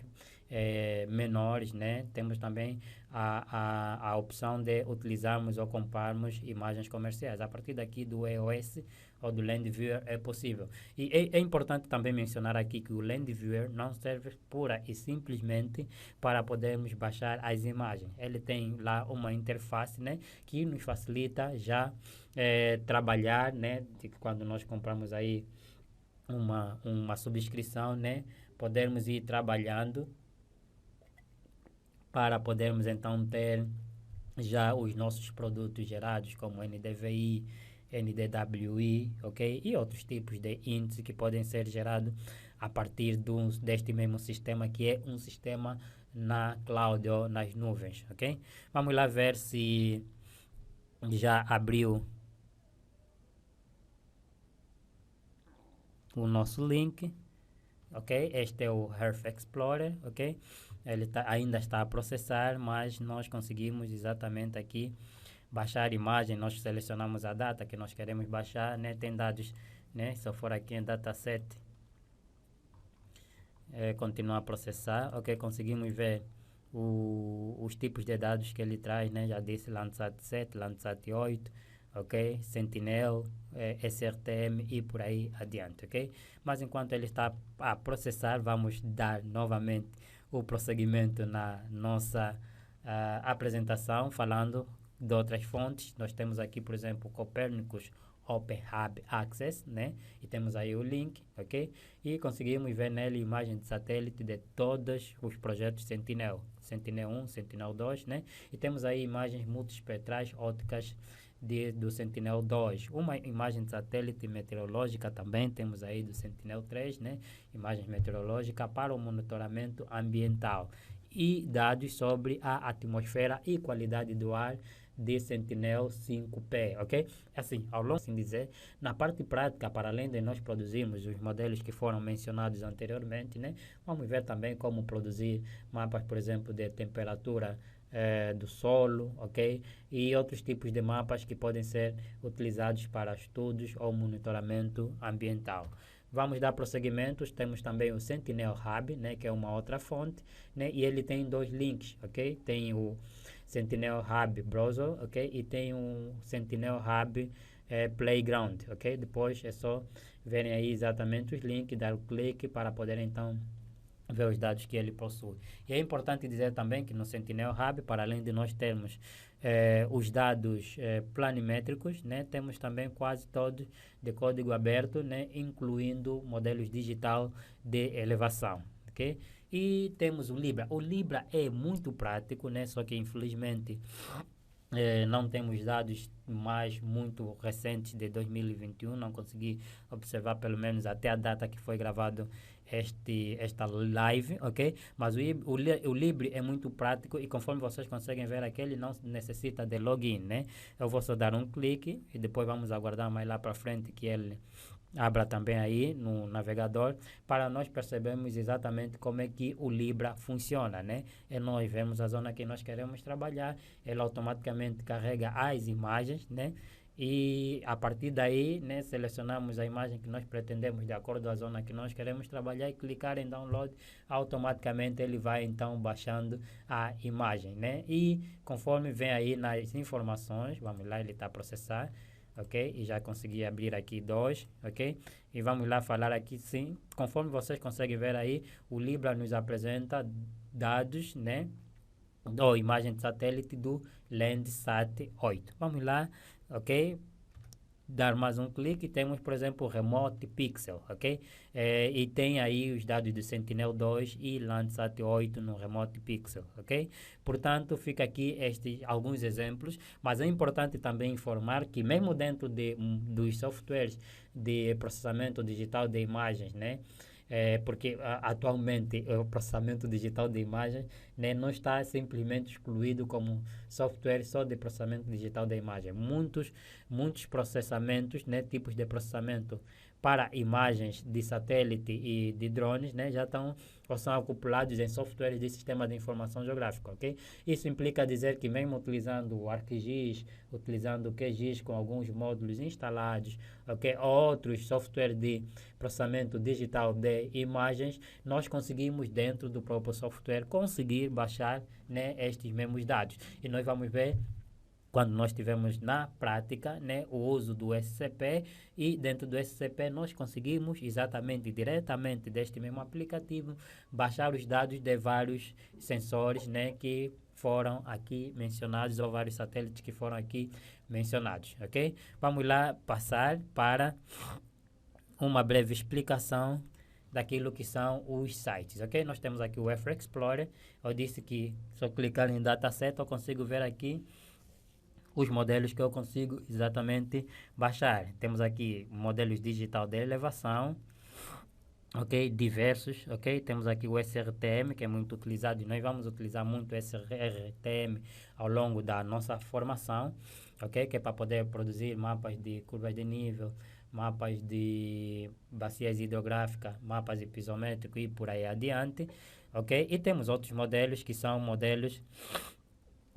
menores, né? Temos também a opção de utilizarmos ou compararmos imagens comerciais. A partir daqui do EOS ou do Land Viewer é possível. E é importante também mencionar aqui que o Land Viewer não serve pura e simplesmente para podermos baixar as imagens. Ele tem lá uma interface, né, que nos facilita já trabalhar, né, de quando nós compramos aí uma subscrição, né, podermos ir trabalhando para podermos então ter já os nossos produtos gerados como NDVI, NDWI, ok? E outros tipos de índice que podem ser gerados a partir deste mesmo sistema, que é um sistema na cloud ou nas nuvens, ok? Vamos lá ver se já abriu o nosso link, ok? Este é o Earth Explorer, ok? Ele ainda está a processar, mas nós conseguimos exatamente aqui baixar a imagem. Nós selecionamos a data que nós queremos baixar, né? Tem dados, né? Se eu for aqui em dataset, continuar a processar, ok? Conseguimos ver os tipos de dados que ele traz, né? Já disse Landsat 7, Landsat 8, ok? Sentinel, SRTM e por aí adiante, ok? Mas enquanto ele está a processar, vamos dar novamente o prosseguimento na nossa apresentação, falando de outras fontes. Nós temos aqui, por exemplo, Copernicus Open Hub Access, né? E temos aí o link, ok? E conseguimos ver nele imagem de satélite de todos os projetos Sentinel, Sentinel 1, Sentinel 2, né? E temos aí imagens multiespectrais ópticas do Sentinel 2, uma imagem de satélite meteorológica também temos aí do Sentinel 3, né? Imagens meteorológicas para o monitoramento ambiental e dados sobre a atmosfera e qualidade do ar de Sentinel 5P, ok? Assim, ao longo, assim dizer, na parte prática, para além de nós produzirmos os modelos que foram mencionados anteriormente, né? Vamos ver também como produzir mapas, por exemplo, de temperatura do solo, ok? E outros tipos de mapas que podem ser utilizados para estudos ou monitoramento ambiental. Vamos dar prosseguimentos. Temos também o Sentinel Hub, né, que é uma outra fonte, né, e ele tem dois links, ok? Tem o Sentinel Hub Browser, ok? E tem um Sentinel Hub Playground, ok? Depois é só verem aí exatamente os links, dar o clique para poder então ver os dados que ele possui. E é importante dizer também que no Sentinel Hub, para além de nós termos os dados planimétricos, né, temos também quase todos de código aberto, né, incluindo modelos digital de elevação, ok? E temos o Libra. O Libra é muito prático, né, só que infelizmente não temos dados mais muito recentes de 2021, não consegui observar pelo menos até a data que foi gravado esta live, ok? Mas o Libre é muito prático e conforme vocês conseguem ver aqui, ele não necessita de login, né? Eu vou só dar um clique e depois vamos aguardar mais lá para frente que ele abra também aí no navegador para nós percebermos exatamente como é que o Libra funciona, né? E nós vemos a zona que nós queremos trabalhar, ele automaticamente carrega as imagens, né? E a partir daí, né, selecionamos a imagem que nós pretendemos de acordo com a zona que nós queremos trabalhar e clicar em download, automaticamente ele vai então baixando a imagem, né? E conforme vem aí nas informações, vamos lá, ele está a processar, ok? E já consegui abrir aqui dois, ok? E vamos lá falar aqui sim, conforme vocês conseguem ver aí, o Libra nos apresenta dados, né, ou imagem de satélite do Landsat 8. Vamos lá, ok? Dar mais um clique, temos, por exemplo, o Remote Pixel, ok? E tem aí os dados do Sentinel-2 e Landsat 8 no Remote Pixel, ok? Portanto, fica aqui estes alguns exemplos, mas é importante também informar que mesmo dentro dos softwares de processamento digital de imagens, né? Porque atualmente o processamento digital de imagens, né, não está simplesmente excluído como software só de processamento digital da imagem. Muitos processamentos, né, tipos de processamento para imagens de satélite e de drones, né, já estão ou são acoplados em softwares de sistema de informação geográfica, ok? Isso implica dizer que mesmo utilizando o ArcGIS, utilizando o QGIS com alguns módulos instalados, ok? Outros softwares de processamento digital de imagens, nós conseguimos dentro do próprio software conseguir baixar, né, estes mesmos dados. E nós vamos ver quando nós tivemos na prática, né, o uso do SCP, e dentro do SCP nós conseguimos exatamente diretamente deste mesmo aplicativo baixar os dados de vários sensores, né, que foram aqui mencionados, ou vários satélites que foram aqui mencionados, ok? Vamos lá passar para uma breve explicação daquilo que são os sites, ok? Nós temos aqui o F Explorer. Eu disse que se eu clicar em dataset eu consigo ver aqui os modelos que eu consigo exatamente baixar. Temos aqui modelos digital de elevação, ok? Diversos, ok? Temos aqui o SRTM, que é muito utilizado, e nós vamos utilizar muito o SRTM ao longo da nossa formação, ok? Que é para poder produzir mapas de curvas de nível, mapas de bacias hidrográficas, mapas episométricos e por aí adiante, ok? E temos outros modelos que são modelos,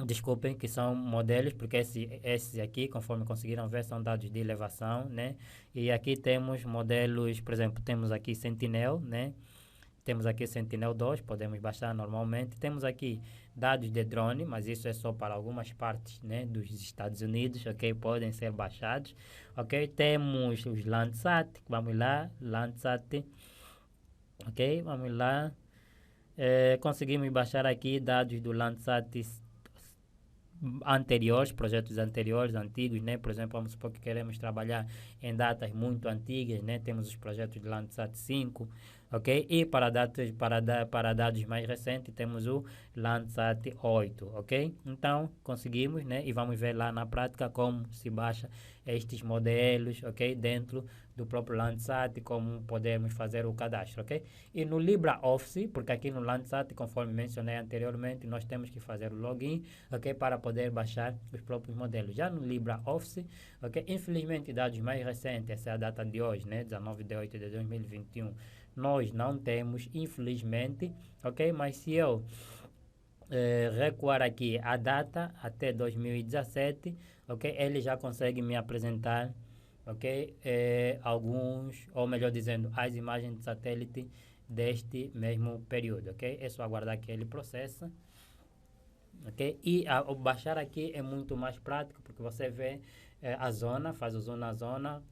desculpem, que são modelos, porque esses aqui, conforme conseguiram ver, são dados de elevação, né? E aqui temos modelos, por exemplo, temos aqui Sentinel, né? Temos aqui Sentinel-2, podemos baixar normalmente. Temos aqui dados de drone, mas isso é só para algumas partes, né, dos Estados Unidos, ok? Podem ser baixados, ok? Temos os Landsat, vamos lá, Landsat, ok? Vamos lá. Conseguimos baixar aqui dados do Landsat anteriores, projetos anteriores, antigos, né? Por exemplo, vamos supor que queremos trabalhar em datas muito antigas, né? Temos os projetos de Landsat 5, ok? E para dados mais recentes, temos o Landsat 8, ok? Então, conseguimos, né? E vamos ver lá na prática como se baixa estes modelos, ok? Dentro do próprio Landsat, como podemos fazer o cadastro, ok? E no LibreOffice, porque aqui no Landsat, conforme mencionei anteriormente, nós temos que fazer o login, ok? Para poder baixar os próprios modelos. Já no LibreOffice, ok? Infelizmente, dados mais recentes, essa é a data de hoje, né? 19/8/2021, nós não temos, infelizmente, ok? Mas se eu recuar aqui a data até 2017, ok? Ele já consegue me apresentar, ok? Alguns, ou melhor dizendo, as imagens de satélite deste mesmo período, ok? É só aguardar que ele processa, ok? E ao baixar aqui é muito mais prático, porque você vê a zona, faz o zoom na zona,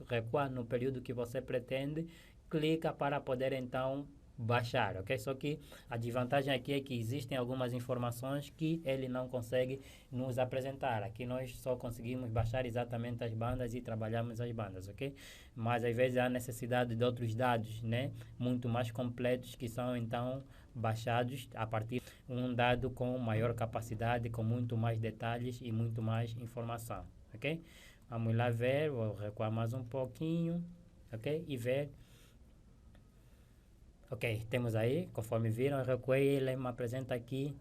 recua no período que você pretende, clica para poder então baixar, ok? Só que a desvantagem aqui é que existem algumas informações que ele não consegue nos apresentar. Aqui nós só conseguimos baixar exatamente as bandas e trabalhamos as bandas, ok? Mas às vezes há necessidade de outros dados, né? Muito mais completos, que são então baixados a partir de um dado com maior capacidade, com muito mais detalhes e muito mais informação, ok? Vamos lá ver, vou recuar mais um pouquinho, ok? E ver. Ok, temos aí, conforme viram, eu recuei, ele me apresenta aqui,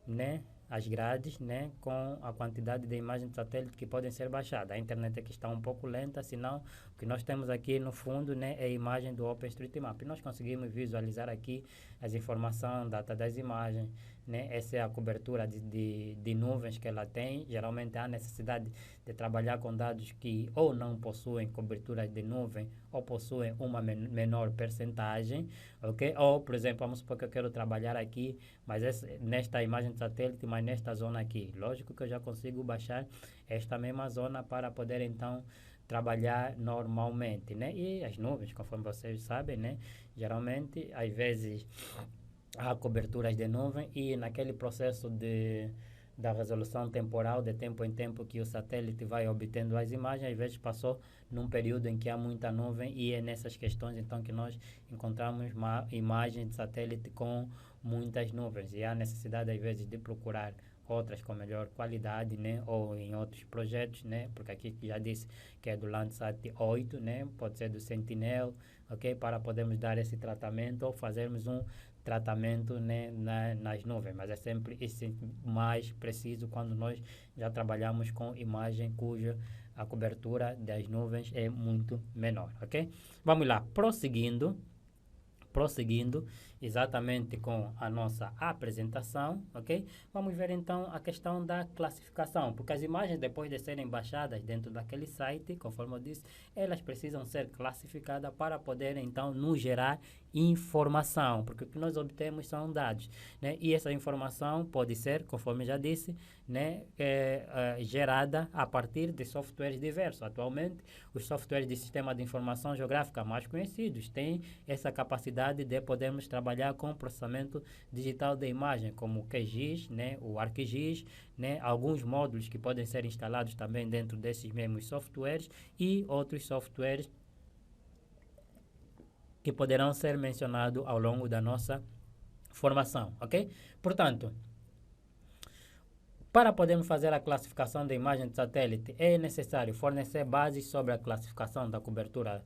né, as grades, né, com a quantidade de imagens de satélite que podem ser baixadas. A internet aqui está um pouco lenta, senão o que nós temos aqui no fundo, né, é a imagem do OpenStreetMap. Nós conseguimos visualizar aqui as informações, data das imagens, né, essa é a cobertura de nuvens que ela tem. Geralmente há necessidade de trabalhar com dados que ou não possuem cobertura de nuvem ou possuem uma menor percentagem, ok? Ou, por exemplo, vamos supor que eu quero trabalhar aqui, mas nesta imagem de satélite, mas nesta zona aqui. Lógico que eu já consigo baixar esta mesma zona para poder então trabalhar normalmente, né? E as nuvens, conforme vocês sabem, né? Geralmente, às vezes há coberturas de nuvem e naquele processo da resolução temporal, de tempo em tempo que o satélite vai obtendo as imagens, às vezes passou num período em que há muita nuvem e é nessas questões então que nós encontramos uma imagem de satélite com muitas nuvens e há necessidade às vezes de procurar outras com melhor qualidade, né, ou em outros projetos, né, porque aqui já disse que é do Landsat 8, né, pode ser do Sentinel, ok, para podermos dar esse tratamento ou fazermos um tratamento, né, nas nuvens, mas é sempre esse mais preciso quando nós já trabalhamos com imagem cuja a cobertura das nuvens é muito menor, ok? Vamos lá, prosseguindo exatamente com a nossa apresentação, ok? Vamos ver então a questão da classificação, porque as imagens depois de serem baixadas dentro daquele site, conforme eu disse, elas precisam ser classificadas para poder então nos gerar informação, porque o que nós obtemos são dados, né? E essa informação pode ser, conforme já disse, né, gerada a partir de softwares diversos. Atualmente, os softwares de sistema de informação geográfica mais conhecidos têm essa capacidade de podermos trabalhar com processamento digital da imagem, como o QGIS, né, o ArcGIS, né, alguns módulos que podem ser instalados também dentro desses mesmos softwares e outros softwares que poderão ser mencionados ao longo da nossa formação, ok? Portanto, para podermos fazer a classificação da imagem de satélite, é necessário fornecer bases sobre a classificação da cobertura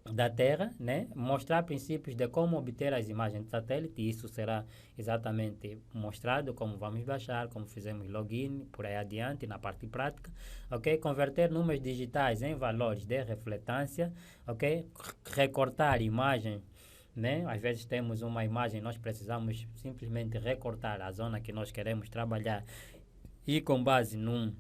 da Terra, né? Mostrar princípios de como obter as imagens de satélite, e isso será exatamente mostrado, como vamos baixar, como fizemos login, por aí adiante, na parte prática, ok? Converter números digitais em valores de refletância, ok? Recortar imagens, né? Às vezes temos uma imagem, nós precisamos simplesmente recortar a zona que nós queremos trabalhar e com base num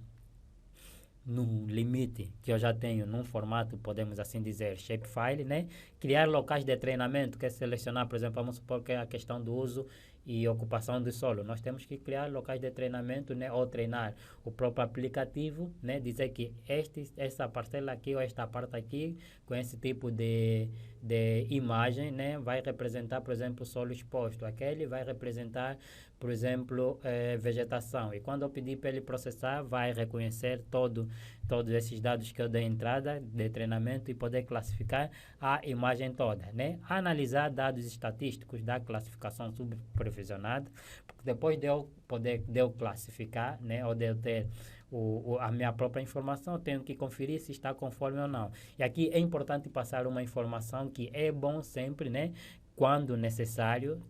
limite que eu já tenho num formato, podemos assim dizer, shapefile, né? Criar locais de treinamento, que é selecionar, por exemplo, vamos supor que é a questão do uso e ocupação do solo. Nós temos que criar locais de treinamento, né? Ou treinar o próprio aplicativo, né? Dizer que essa parcela aqui ou esta parte aqui, com esse tipo de imagem, né? Vai representar, por exemplo, solo exposto. Aquele vai representar, por exemplo, vegetação. E quando eu pedir para ele processar, vai reconhecer todos esses dados que eu dei entrada de treinamento e poder classificar a imagem toda, né? Analisar dados estatísticos da classificação supervisionada, porque depois de eu classificar, né, ou de eu ter a minha própria informação, eu tenho que conferir se está conforme ou não. E aqui é importante passar uma informação que é bom sempre, né, quando necessário,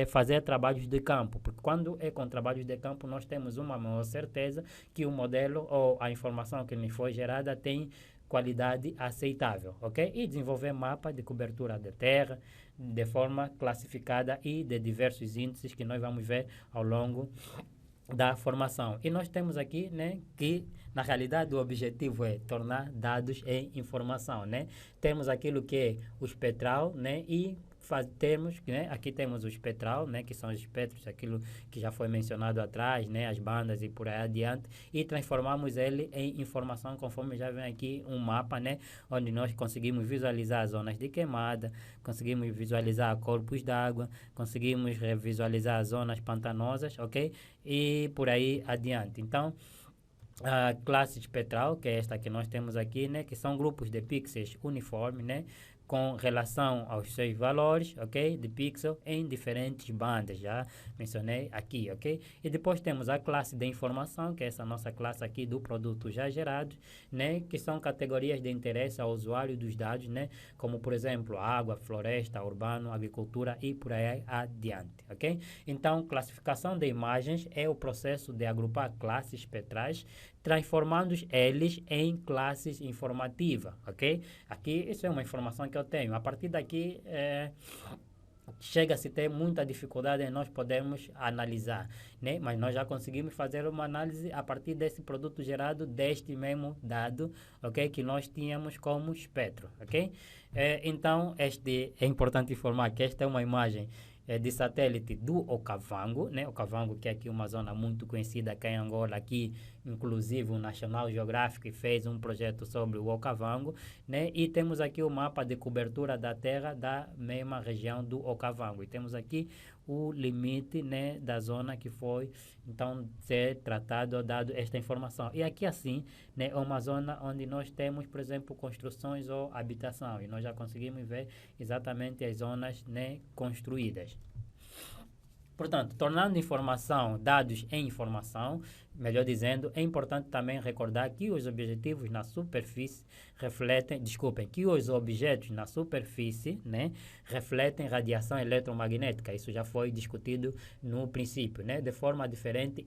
fazer trabalhos de campo, porque quando é com trabalhos de campo nós temos uma maior certeza que o modelo ou a informação que nos foi gerada tem qualidade aceitável, ok? E desenvolver mapa de cobertura de terra de forma classificada e de diversos índices que nós vamos ver ao longo da formação. E nós temos aqui, né, que na realidade o objetivo é tornar dados em informação, né? Temos aquilo que é o espectral, né, e temos, né, aqui temos o espectral, né, que são os espectros, aquilo que já foi mencionado atrás, né, as bandas e por aí adiante, e transformamos ele em informação conforme já vem aqui um mapa, né, onde nós conseguimos visualizar as zonas de queimada, conseguimos visualizar corpos d'água, conseguimos visualizar as zonas pantanosas, ok? E por aí adiante. Então, a classe espectral, que é esta que nós temos aqui, né, que são grupos de pixels uniformes, né, com relação aos seus valores, ok, de pixel em diferentes bandas, já mencionei aqui, ok? E depois temos a classe de informação, que é essa nossa classe aqui do produto já gerado, né, que são categorias de interesse ao usuário dos dados, né, como por exemplo água, floresta, urbano, agricultura e por aí adiante, ok? Então, classificação de imagens é o processo de agrupar classes espectrais, transformando eles em classes informativas, ok? Aqui, isso é uma informação que eu tenho. A partir daqui, chega-se a ter muita dificuldade em nós podermos analisar, né? Mas nós já conseguimos fazer uma análise a partir desse produto gerado, deste mesmo dado, ok? Que nós tínhamos como espectro, ok? Então, é importante informar que esta é uma imagem de satélite do Okavango, né? Okavango, que é aqui uma zona muito conhecida aqui em Angola, aqui inclusive o National Geographic fez um projeto sobre o Okavango, né? E temos aqui o mapa de cobertura da Terra da mesma região do Okavango. E temos aqui o limite, né, da zona que foi então ser tratado ou dado esta informação. E aqui assim, né, é uma zona onde nós temos, por exemplo, construções ou habitação, e nós já conseguimos ver exatamente as zonas, né, construídas. Portanto, tornando informação, dados em informação, melhor dizendo, é importante também recordar que os objetivos na superfície que os objetos na superfície, né, refletem radiação eletromagnética. Isso já foi discutido no princípio, né, de forma diferente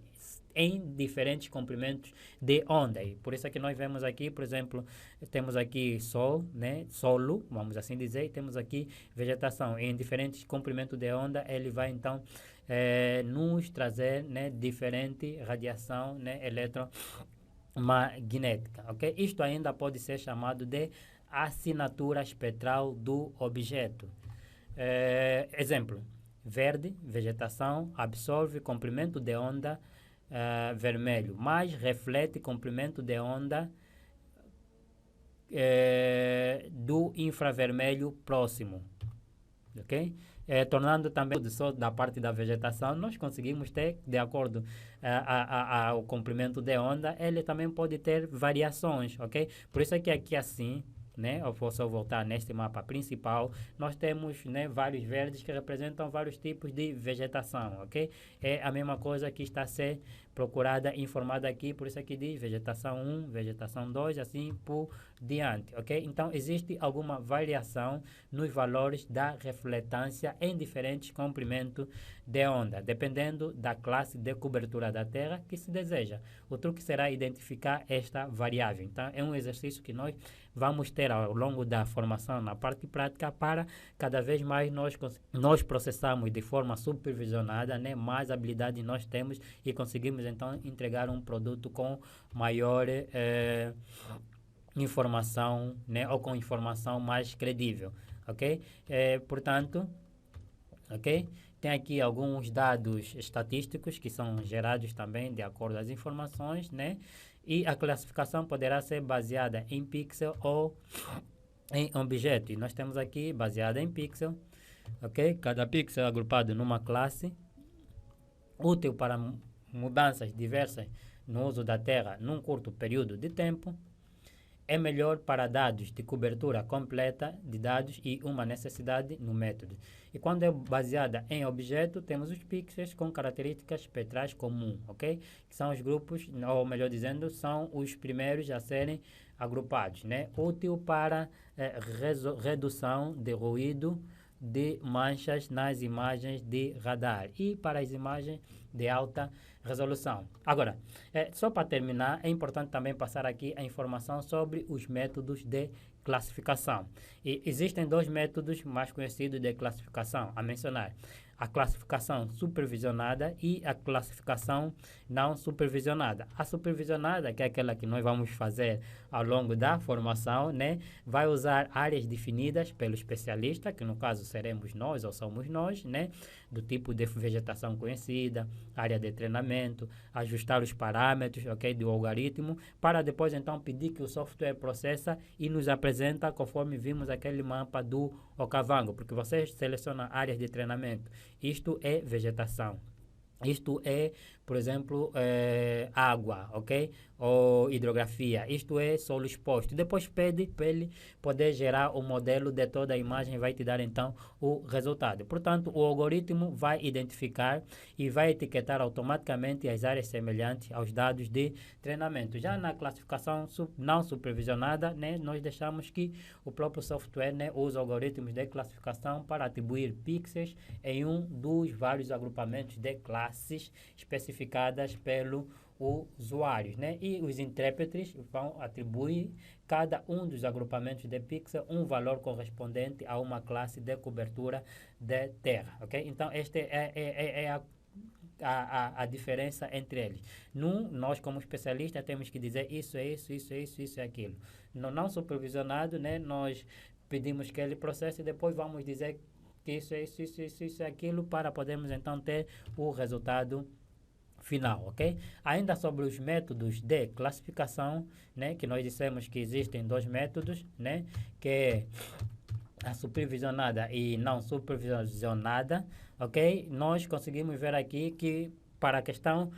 em diferentes comprimentos de onda. E por isso é que nós vemos aqui, por exemplo, temos aqui sol, né, solo, vamos assim dizer, e temos aqui vegetação. Em diferentes comprimentos de onda, ele vai então nos trazer, né, diferente radiação, né, eletromagnética, ok? Isto ainda pode ser chamado de assinatura espectral do objeto. Exemplo, verde, vegetação, absorve comprimento de onda vermelho, mas reflete comprimento de onda do infravermelho próximo, ok? Tornando também só da parte da vegetação, nós conseguimos ter, de acordo ao comprimento de onda, ele também pode ter variações, ok? Por isso é que aqui assim, né, eu posso voltar neste mapa principal, nós temos, né, vários verdes que representam vários tipos de vegetação, ok? É a mesma coisa que está a ser procurada, informada aqui, por isso aqui diz vegetação 1, vegetação 2, assim por diante, ok? Então, existe alguma variação nos valores da refletância em diferentes comprimentos de onda, dependendo da classe de cobertura da Terra que se deseja. O truque será identificar esta variável. Então, é um exercício que nós vamos ter ao longo da formação na parte prática para cada vez mais nós processarmos de forma supervisionada, né, mais habilidade nós temos e conseguimos então entregar um produto com maior informação, né, ou com informação mais credível, ok? Portanto, ok? Tem aqui alguns dados estatísticos que são gerados também de acordo com as informações, né? E a classificação poderá ser baseada em pixel ou em objeto. E nós temos aqui baseada em pixel, ok? Cada pixel é agrupado numa classe, útil para mudanças diversas no uso da Terra num curto período de tempo. É melhor para dados de cobertura completa de dados e uma necessidade no método. E quando é baseada em objeto, temos os pixels com características espectrais comuns, ok? Que são os grupos, ou melhor dizendo, são os primeiros a serem agrupados, né? Útil para redução de ruído de manchas nas imagens de radar e para as imagens de alta resolução. Agora, só para terminar, é importante também passar aqui a informação sobre os métodos de classificação. E existem dois métodos mais conhecidos de classificação a mencionar: a classificação supervisionada e a classificação não supervisionada. A supervisionada, que é aquela que nós vamos fazer ao longo da formação, né, vai usar áreas definidas pelo especialista, que no caso seremos nós ou somos nós, né, do tipo de vegetação conhecida, área de treinamento, ajustar os parâmetros, ok, do algoritmo, para depois então pedir que o software processa e nos apresenta conforme vimos aquele mapa do Okavango, porque você seleciona áreas de treinamento. Isto é vegetação. Isto é, por exemplo, água, ok? Ou hidrografia. Isto é solo exposto. Depois pede para ele poder gerar o modelo de toda a imagem e vai te dar então o resultado. Portanto, o algoritmo vai identificar e vai etiquetar automaticamente as áreas semelhantes aos dados de treinamento. Já na classificação não supervisionada, né, nós deixamos que o próprio software, né, use algoritmos de classificação para atribuir pixels em um dos vários agrupamentos de classes especificadas pelo usuário, né? E os intérpretes vão atribuir cada um dos agrupamentos de pixel um valor correspondente a uma classe de cobertura de terra, ok? Então, esta é a diferença entre eles. Nós, como especialistas, temos que dizer isso é isso, isso é isso, isso é aquilo. No não supervisionado, né, nós pedimos que ele processe e depois vamos dizer que isso é aquilo, para podermos então ter o resultado final, ok? Ainda sobre os métodos de classificação, né, que nós dissemos que existem dois métodos, né, que é a supervisionada e não supervisionada, ok? Nós conseguimos ver aqui que para a questão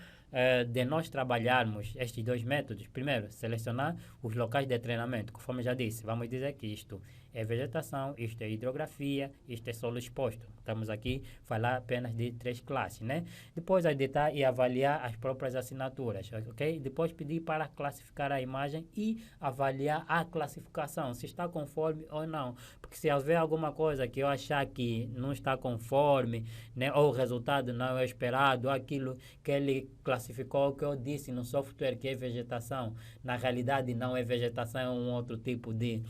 de nós trabalharmos estes dois métodos, primeiro, selecionar os locais de treinamento, conforme já disse, vamos dizer que isto é vegetação, isto é hidrografia, isto é solo exposto. Estamos aqui a falar apenas de 3 classes, né? Depois editar e avaliar as próprias assinaturas, ok? Depois pedir para classificar a imagem e avaliar a classificação, se está conforme ou não. Porque se houver alguma coisa que eu achar que não está conforme, né, ou o resultado não é esperado, aquilo que ele classificou, que eu disse no software que é vegetação, na realidade não é vegetação, é um outro tipo de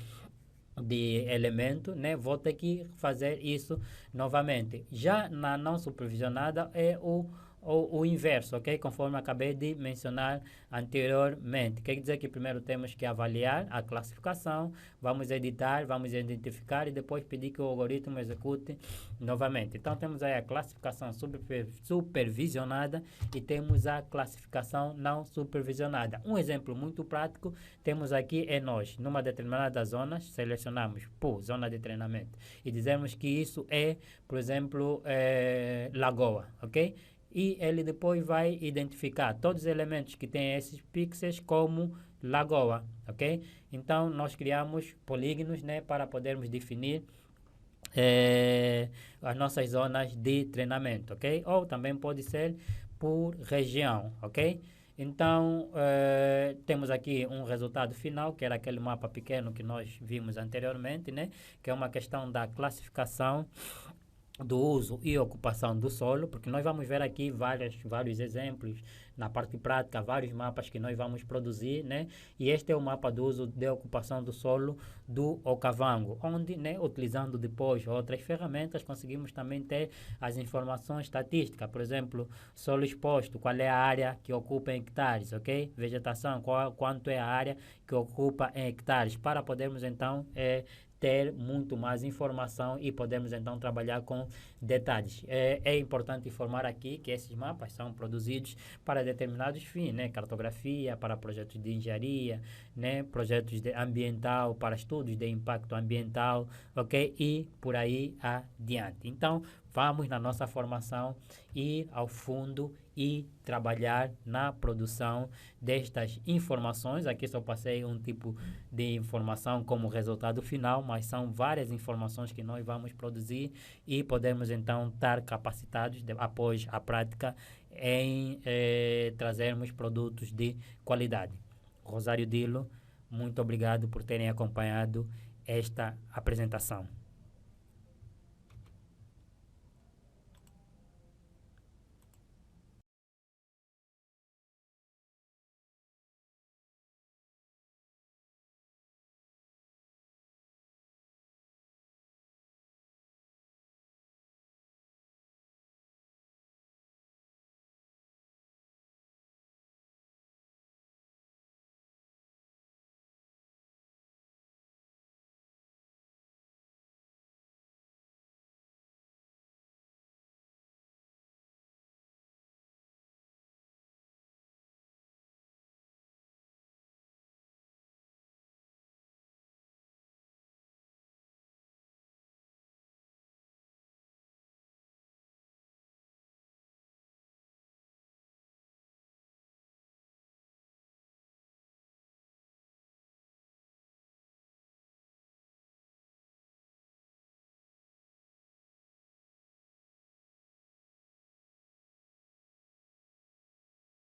elemento, né? Vou ter que fazer isso novamente. Já na não supervisionada é o inverso, ok? Conforme acabei de mencionar anteriormente. Quer dizer que primeiro temos que avaliar a classificação, vamos editar, vamos identificar e depois pedir que o algoritmo execute novamente. Então temos aí a classificação supervisionada e temos a classificação não supervisionada. Um exemplo muito prático temos aqui é nós, numa determinada zona, selecionamos por zona de treinamento e dizemos que isso é, por exemplo, lagoa, ok? E ele depois vai identificar todos os elementos que têm esses pixels como lagoa, ok? Então, nós criamos polígonos, né, para podermos definir as nossas zonas de treinamento, ok? Ou também pode ser por região, ok? Então, temos aqui um resultado final, que era aquele mapa pequeno que nós vimos anteriormente, né? Que é uma questão da classificação do uso e ocupação do solo, porque nós vamos ver aqui vários exemplos na parte prática, vários mapas que nós vamos produzir, né? E este é o mapa do uso de ocupação do solo do Okavango, onde, né, utilizando depois outras ferramentas, conseguimos também ter as informações estatísticas, por exemplo, solo exposto, qual é a área que ocupa em hectares, ok? Vegetação, quanto é a área que ocupa em hectares, para podermos então ter muito mais informação e podemos então trabalhar com detalhes. É importante informar aqui que esses mapas são produzidos para determinados fins, né? Cartografia, para projetos de engenharia, né? Projetos de ambiental, para estudos de impacto ambiental, ok? E por aí adiante. Então, vamos na nossa formação ir ao fundo e trabalhar na produção destas informações. Aqui só passei um tipo de informação como resultado final, mas são várias informações que nós vamos produzir e podemos então estar capacitados após a prática em trazermos produtos de qualidade. Rosário Dilo, muito obrigado por terem acompanhado esta apresentação.